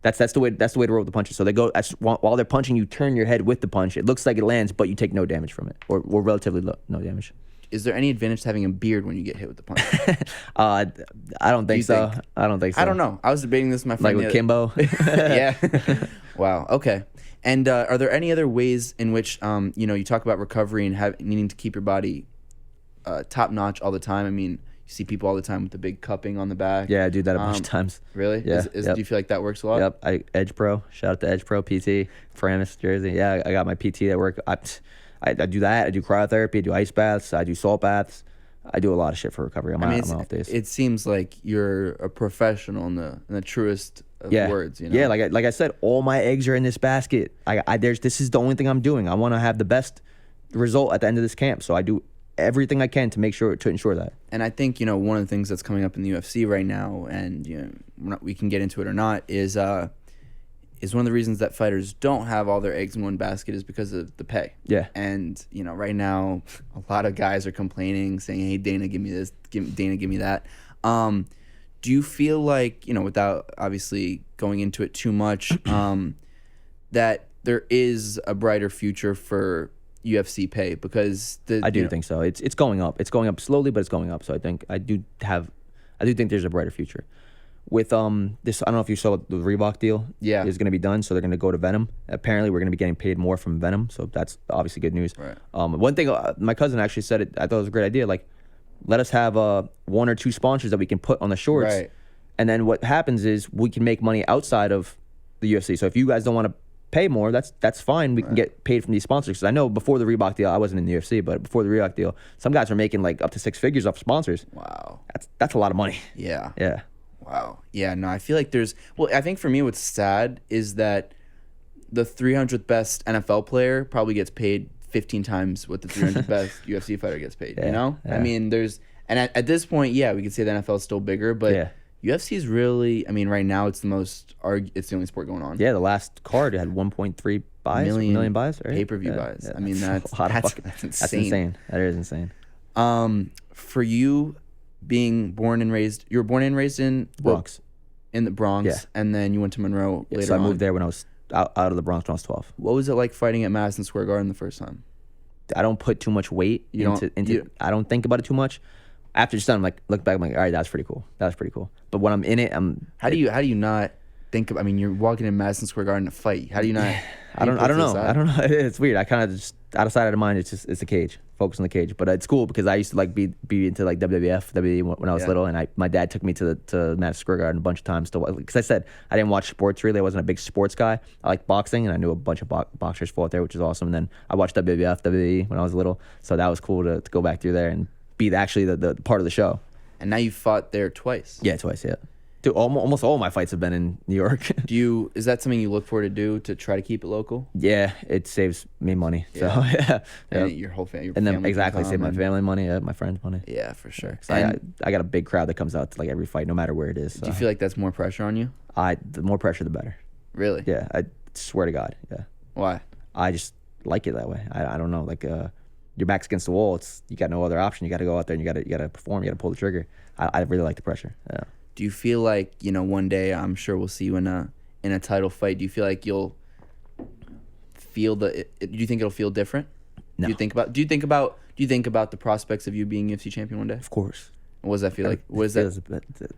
that's the way to roll with the punches. So they go while they're punching, you turn your head with the punch. It looks like it lands, but you take no damage from it, or relatively no damage. Is there any advantage to having a beard when you get hit with the punch? I don't think so. I don't think so. I don't know. I was debating this with my friend. Like with Kimbo? Yeah. Wow. Okay. And are there any other ways in which, you talk about recovery and needing to keep your body top notch all the time? I mean, you see people all the time with the big cupping on the back. Yeah, I do that a bunch of times. Really? Yeah. Do you feel like that works a lot? Yep. Edge Pro. Shout out to Edge Pro PT, Paramus, Jersey. Yeah, I got my PT that work. I do that. I do cryotherapy. I do ice baths. I do salt baths. I do a lot of shit for recovery on my off days. It seems like you're a professional in the truest of words. You know? Yeah, like I said, all my eggs are in this basket. This is the only thing I'm doing. I want to have the best result at the end of this camp, so I do everything I can to ensure that. And I think one of the things that's coming up in the UFC right now, and we can get into it or not, is one of the reasons that fighters don't have all their eggs in one basket is because of the pay. Yeah. And right now, a lot of guys are complaining, saying, "Hey, Dana, give me this. Dana, give me that." Do you feel like, without obviously going into it too much, that there is a brighter future for UFC pay? Because I do think so. It's going up. It's going up slowly, but it's going up. So I do think there's a brighter future. With this, I don't know if you saw the Reebok deal. Yeah, is going to be done, so they're going to go to Venom. Apparently, we're going to be getting paid more from Venom, so that's obviously good news. Right. One thing, my cousin actually said it. I thought it was a great idea. Like, let us have one or two sponsors that we can put on the shorts, right. And then what happens is we can make money outside of the UFC. So if you guys don't want to pay more, that's fine. We can get paid from these sponsors. Because I know before the Reebok deal, I wasn't in the UFC, but before the Reebok deal, some guys were making like up to 6 figures off sponsors. Wow, that's a lot of money. Yeah. Yeah. Wow. Yeah, no, I feel like I think for me what's sad is that the 300th best NFL player probably gets paid 15 times what the 300th best UFC fighter gets paid, Yeah. I mean, at this point, we could say the NFL is still bigger, but UFC is really, right now it's it's the only sport going on. Yeah, the last card had 1.3 million buys, right? Pay-per-view buys. Yeah. I mean, that's insane. That's insane. That is insane. For you, being born and raised in Bronx. In the Bronx, and then you went to Monroe later so I on. moved there when I was out of the Bronx when I was 12. What was it like fighting at Madison Square Garden the first time? I don't put too much weight into I don't think about it too much. After it's done, look back, I'm like, all right, that's pretty cool. But when I'm in it, how do you not think of, you're walking in Madison Square Garden to fight. How do you not? I don't know. It's weird. I kind of just out of sight, out of mind. It's a cage. Focus on the cage. But it's cool because I used to be into WWF, WWE when I was little, and my dad took me to Madison Square Garden a bunch of times because I said I didn't watch sports really. I wasn't a big sports guy. I liked boxing, and I knew a bunch of boxers fought there, which is awesome. And then I watched WWF, WWE when I was little, so that was cool to go back through there and be actually the part of the show. And now you fought there twice. Yeah, twice. Yeah. Dude, almost all my fights have been in New York. Is that something you look forward to do to try to keep it local? Yeah, it saves me money. Yeah. So yeah, and your whole family. And then exactly, save my family money, my friends' money. Yeah, for sure. I got a big crowd that comes out to every fight, no matter where it is. So. Do you feel like that's more pressure on you? The more pressure, the better. Really? Yeah, I swear to God. Yeah. Why? I just like it that way. I don't know. Your back's against the wall. You got no other option. You got to go out there and you got to perform. You got to pull the trigger. I really like the pressure. Yeah. Do you feel like, one day I'm sure we'll see you in a title fight? Do you feel like you'll feel do you think it'll feel different? No. Do you think about the prospects of you being UFC champion one day? Of course. What does that feel like? What is that?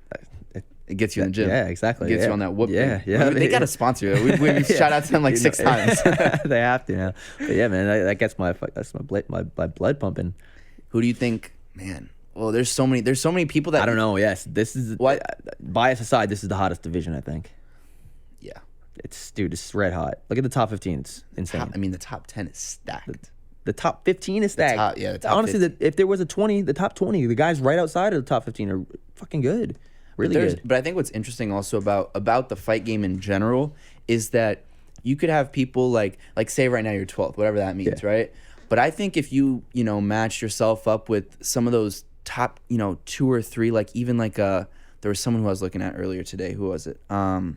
It gets you in the gym. Yeah, exactly. It gets you on that whoop. Yeah, thing. yeah. They got to sponsor you. We've shout out to them 6 times. They have to, yeah. But yeah, man, that gets my blood pumping. Who do you think, man? Well, there's so many people that I don't know. Yes, this is what bias aside. This is the hottest division, I think. Yeah, it's red hot. Look at the top 15. It's insane. The top 10 is stacked. The top 15 is stacked. The top honestly, 15. If there was a 20, the top 20, the guys right outside of the top 15 are fucking good. Really good. But I think what's interesting also about the fight game in general is that you could have people like say right now you're 12th, whatever that means, right? But I think if you match yourself up with some of those top 2 or 3, there was someone who I was looking at earlier today. Who was it? I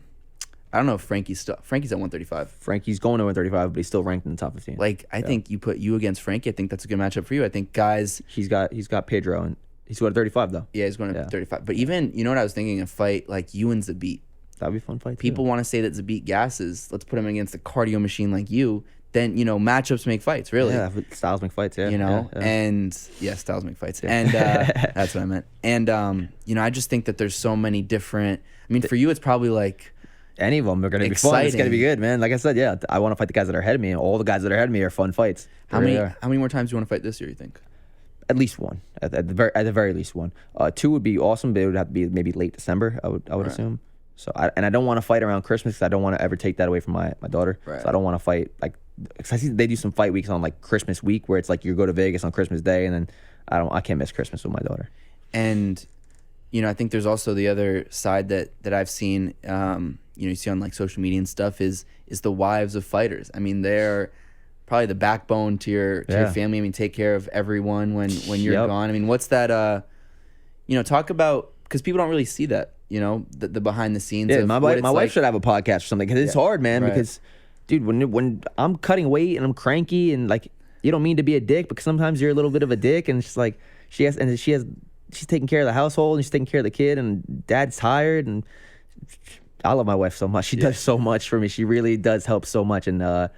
don't know if Frankie's at 135. Frankie's going to 135, but he's still ranked in the top 15. I think you put you against Frankie. I think that's a good matchup for you. I think guys. He's got Pedro, and he's going to 35 though. Yeah, he's going to 35. But even what I was thinking, a fight like you and Zabit. That'd be a fun fight. People want to say that Zabit gasses. Let's put him against a cardio machine like you. Then matchups make fights, really. Yeah, styles make fights. Yeah, and styles make fights, and that's what I meant. And I just think that there's so many different. For you, it's probably like any of them are going to be fun. It's going to be good, man. Like I said, yeah, I want to fight the guys that are ahead of me, and all the guys that are ahead of me are fun fights. How many more times do you want to fight this year? You think? At least one, at the very least one. 2 would be awesome, but it would have to be maybe late December. I would assume. So I don't want to fight around Christmas because I don't want to ever take that away from my daughter. Right. So I don't want to fight cause I see they do some fight weeks on Christmas week where it's you go to Vegas on Christmas Day and then I can't miss Christmas with my daughter. And I think there's also the other side that I've seen, you see on like social media and stuff is the wives of fighters. I mean, they're probably the backbone to your family. I mean, take care of everyone when you're gone. I mean, what's that? Talk about, because people don't really see that. The behind the scenes. Yeah, my wife should have a podcast or something, because it's hard, man. Right. Because, dude, when I'm cutting weight and I'm cranky and like, you don't mean to be a dick, but sometimes you're a little bit of a dick, and it's like she's taking care of the household and she's taking care of the kid, and dad's tired, and I love my wife so much. She does so much for me. She really does help so much, and I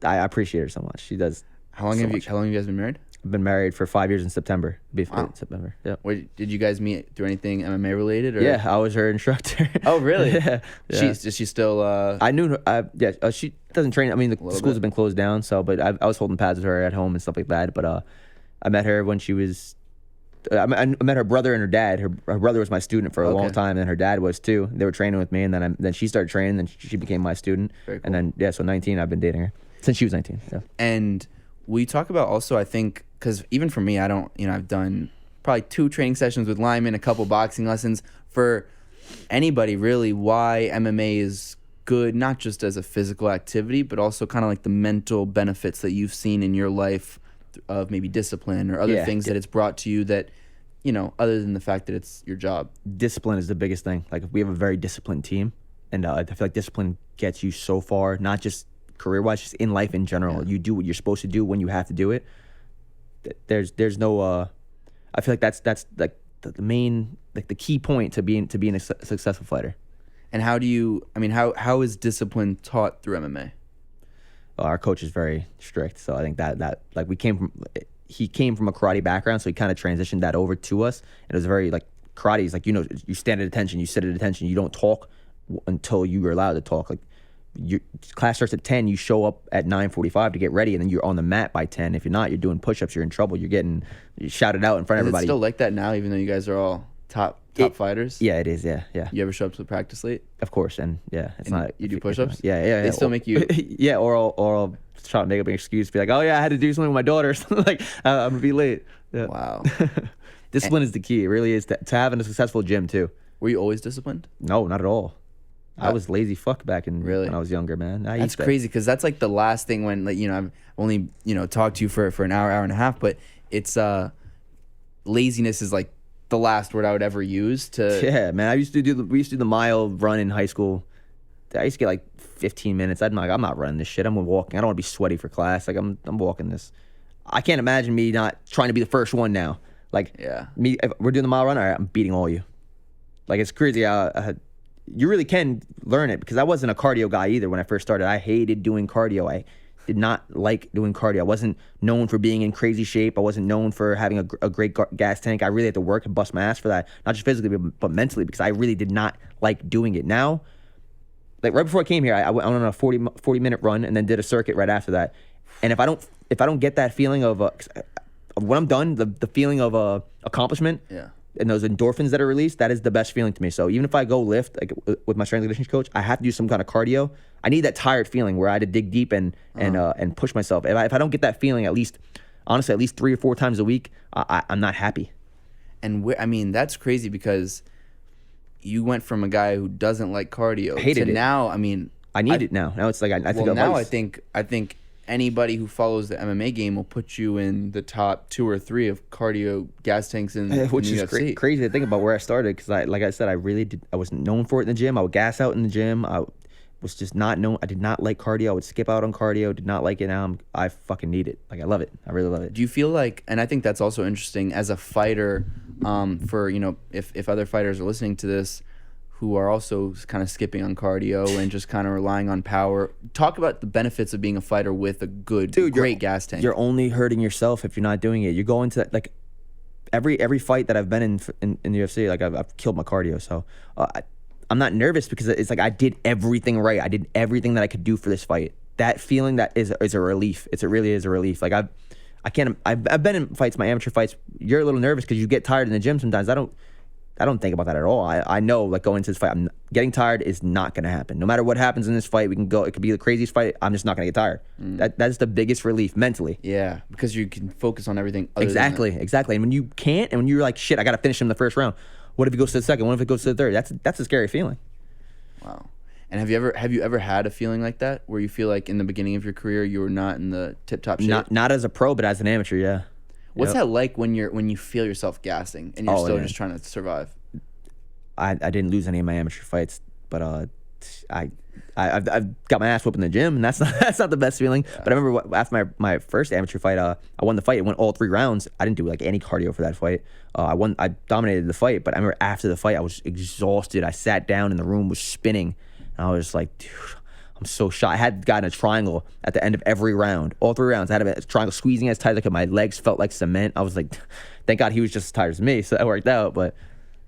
appreciate her so much. She does. How long have you guys been married? I've been married for 5 years in September. September. Yeah. Did you guys meet through anything MMA related? Or? Yeah, I was her instructor. Oh, really? Yeah. Is she still? I knew her. She doesn't train. I mean, the schools have been closed down, so but I was holding pads with her at home and stuff like that. But I met her when she was. I met her brother and her dad. Her brother was my student for a long time, and her dad was too. They were training with me, and then she started training, and she became my student. Very cool. And then so 19, I've been dating her since she was 19. Yeah. And we talk about also, I think, because even for me, I don't, I've done probably 2 training sessions with Lyman, a couple boxing lessons. For anybody really, why MMA is good, not just as a physical activity, but also kind of like the mental benefits that you've seen in your life of maybe discipline or other things that it's brought to you that, other than the fact that it's your job. Discipline is the biggest thing. Like, we have a very disciplined team, and I feel like discipline gets you so far, not just career-wise, just in life in general. You do what you're supposed to do when you have to do it. There's no I feel like that's like the main, like the key point to being a successful fighter. And how is discipline taught through MMA? Our coach is very strict, so I think that like he came from a karate background, so he kind of transitioned that over to us. And it was very like, karate is like, you stand at attention, you sit at attention, you don't talk until you are allowed to talk. Like, your class starts at 10, you show up at 9:45 to get ready, and then you're on the mat by 10. If you're not, you're doing push-ups, you're in trouble, you're getting shouted out in front of everybody. Is it still like that now, even though you guys are all top fighters? Yeah, it is. Yeah. You ever show up to practice late? Of course, and it's not. You do push-ups? Yeah. They still make you. Yeah, or I'll try to make up an excuse, be like, oh yeah, I had to do something with my daughter, like I'm gonna be late. Yeah. Wow. Discipline is the key. It really is to having a successful gym too. Were you always disciplined? No, not at all. I was lazy fuck back when I was younger, man. That's crazy, because that's like the last thing when, like, I've only talked to you for an hour and a half, but it's laziness is like the last word I would ever use to. Yeah, man. We used to do the mile run in high school. I used to get like 15 minutes. I'm not running this shit. I'm walking. I don't want to be sweaty for class. Like, I'm walking this. I can't imagine me not trying to be the first one now. Like, me, if we're doing the mile run, all right, I'm beating all you. Like, it's crazy. You really can learn it, because I wasn't a cardio guy either when I first started. I hated doing cardio. I did not like doing cardio. I wasn't known for being in crazy shape. I wasn't known for having a great gas tank. I really had to work and bust my ass for that, not just physically, but mentally, because I really did not like doing it. Now, like right before I came here, I went on a 40-minute run and then did a circuit right after that. And if I don't get that feeling of when I'm done, the feeling of accomplishment, and those endorphins that are released, that is the best feeling to me. So even if I go lift, like with my strength and conditioning coach, I have to do some kind of cardio. I need that tired feeling where I had to dig deep and push myself. If I don't get that feeling at least 3 or 4 times a week, I'm not happy. And that's crazy, because you went from a guy who doesn't like cardio to now. I need it now. Now it's like I think. Well, now I think anybody who follows the MMA game will put you in the top 2 or 3 of cardio gas tanks in which in the is UFC. Crazy to think about where I started, because like I said, I wasn't known for it in the gym. I would gas out in the gym. I was just not known. I did not like cardio. I would skip out on cardio. Did not like it. Now I fucking need it. Like, I love it. I really love it. Do you feel like, and I think that's also interesting as a fighter, for if other fighters are listening to this, who are also kind of skipping on cardio and just kind of relying on power. Talk about the benefits of being a fighter with a great gas tank. You're only hurting yourself if you're not doing it. You're going to, like, every fight that I've been in the UFC, like, I've killed my cardio. So I'm not nervous, because it's like I did everything right. I did everything that I could do for this fight. That feeling, that is a relief. It really is a relief. Like, I've been in fights, my amateur fights. You're a little nervous because you get tired in the gym sometimes. I I don't think about that at all. I know, like, going into this fight, getting tired is not going to happen. No matter what happens in this fight, we can go. It could be the craziest fight. I'm just not going to get tired. That's the biggest relief mentally. Yeah, because you can focus on everything. Exactly. And when you can't, and when you're like, shit, I got to finish him in the first round. What if he goes to the second? What if it goes to the third? That's a scary feeling. Wow. And have you ever had a feeling like that where you feel like in the beginning of your career you were not in the tip top shape? Not as a pro, but as an amateur, yeah. What's that like when you feel yourself gassing and you're still just trying to survive? I didn't lose any of my amateur fights, but I've got my ass whooped in the gym, and that's not the best feeling. Yeah. But I remember after my first amateur fight, I won the fight. It went all 3 rounds. I didn't do like any cardio for that fight. I dominated the fight, but I remember after the fight, I was exhausted. I sat down and the room was spinning, and I was like, dude, I'm so shot. I had gotten a triangle at the end of every round, all 3 rounds. I had a triangle squeezing as tight as I could. My legs felt like cement. I was like, thank God he was just as tired as me, so that worked out. But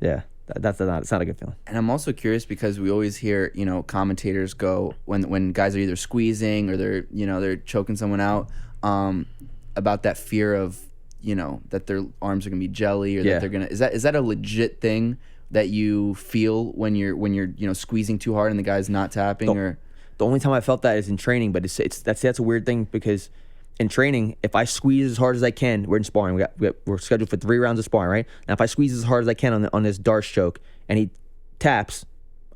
yeah. It's not a good feeling. And I'm also curious because we always hear, commentators go when guys are either squeezing or they're choking someone out, about that fear of, that their arms are gonna be jelly or that they're gonna. Is that a legit thing that you feel when you're squeezing too hard and the guy's not tapping? Or the only time I felt that is in training, but that's a weird thing because in training, if I squeeze as hard as I can, we're in sparring. We're scheduled for 3 rounds of sparring, right? Now, if I squeeze as hard as I can on this Darce choke and he taps,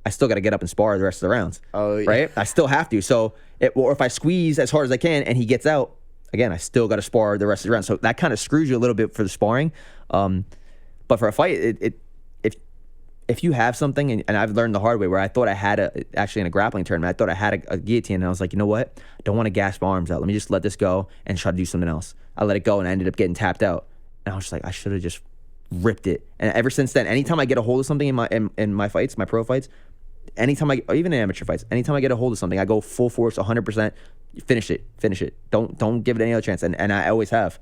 I still got to get up and spar the rest of the rounds. Oh, yeah. Right? I still have to. So, or if I squeeze as hard as I can and he gets out, again, I still got to spar the rest of the round. So that kind of screws you a little bit for the sparring. But for a fight, if you have something, and I've learned the hard way where I thought I had actually in a grappling tournament, I thought I had a guillotine, and I was like, you know what? I don't want to gas my arms out. Let me just let this go and try to do something else. I let it go, and I ended up getting tapped out. And I was just like, I should have just ripped it. And ever since then, anytime I get a hold of something in my fights, my pro fights, even in amateur fights, anytime I get a hold of something, I go full force, 100%, finish it. Don't give it any other chance. And I always have.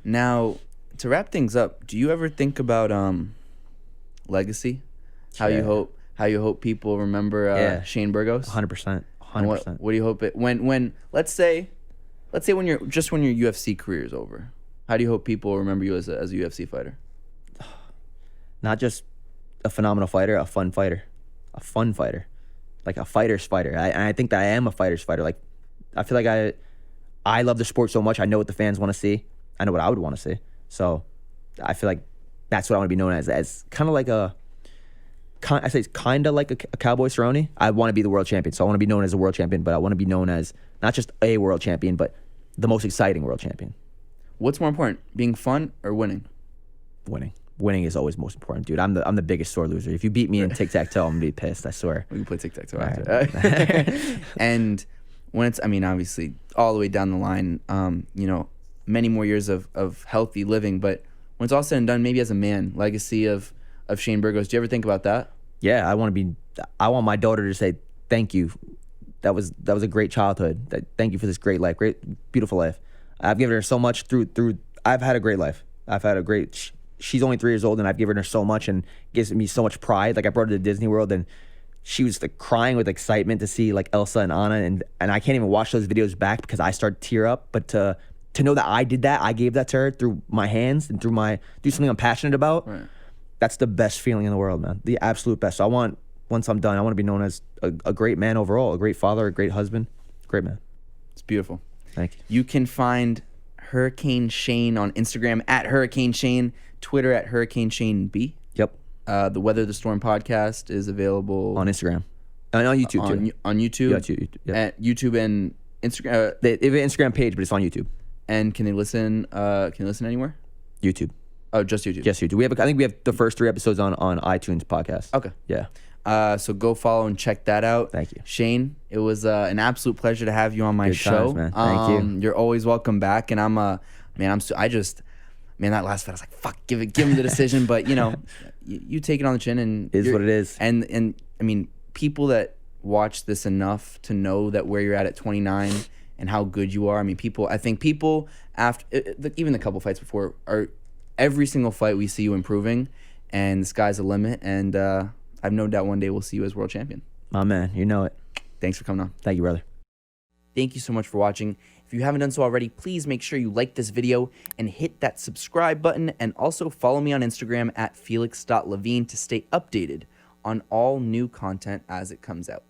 Now, to wrap things up, do you ever think about legacy? How you hope people remember Shane Burgos? 100%. What do you hope it when let's say when your UFC career is over, how do you hope people remember you as a UFC fighter? Not just a phenomenal fighter, a fun fighter, like a fighter's fighter. I think that I am a fighter's fighter. Like, I feel like I love the sport so much. I know what the fans want to see. I know what I would want to see. So I feel like that's what I want to be known as kind of like it's kind of like a Cowboy Cerrone. I want to be the world champion. So I want to be known as a world champion, but I want to be known as not just a world champion, but the most exciting world champion. What's more important, being fun or winning? Winning is always most important, dude. I'm the biggest sore loser. If you beat me in tic-tac-toe, I'm going to be pissed, I swear. We can play tic-tac-toe after. Right. And when it's, obviously, all the way down the line, many more years of healthy living, but when it's all said and done, maybe as a man, legacy of Shane Burgos, do you ever think about that? Yeah, I want my daughter to say, thank you. That was a great childhood. Thank you for this great life, great, beautiful life. I've given her so much through, I've had a great life. She's only 3 years old and I've given her so much and gives me so much pride. Like, I brought her to Disney World and she was like crying with excitement to see like Elsa and Anna, and I can't even watch those videos back because I start to tear up, but to know that I did that, I gave that to her through my hands and do something I'm passionate about. Right. That's the best feeling in the world, man. The absolute best. So once I'm done, I want to be known as a great man overall, a great father, a great husband, great man. It's beautiful. Thank you. You can find Hurricane Shane on Instagram at Hurricane Shane, Twitter at Hurricane Shane B. Yep. The Weather the Storm podcast is available on Instagram and on YouTube too. On YouTube. Yeah, YouTube. Yep. At YouTube and Instagram. They have an Instagram page, but it's on YouTube. And can they listen? Anywhere? YouTube. Oh, just YouTube. Just YouTube. I think we have the first 3 episodes on iTunes podcast. Okay. Yeah. So go follow and check that out. Thank you, Shane. It was an absolute pleasure to have you on my Good show. Times, man. Thank you. You're always welcome back. And that last fight, I was like, fuck, give him the decision. But you take it on the chin, and is what it is. And people that watch this enough to know that where you're at 29. And how good you are. I think people after even the couple fights before are every single fight we see you improving, and the sky's the limit. And I've no doubt one day we'll see you as world champion. My man, you know it. Thanks for coming on. Thank you, brother. Thank you so much for watching. If you haven't done so already, please make sure you like this video and hit that subscribe button, and also follow me on Instagram at felix.levine to stay updated on all new content as it comes out.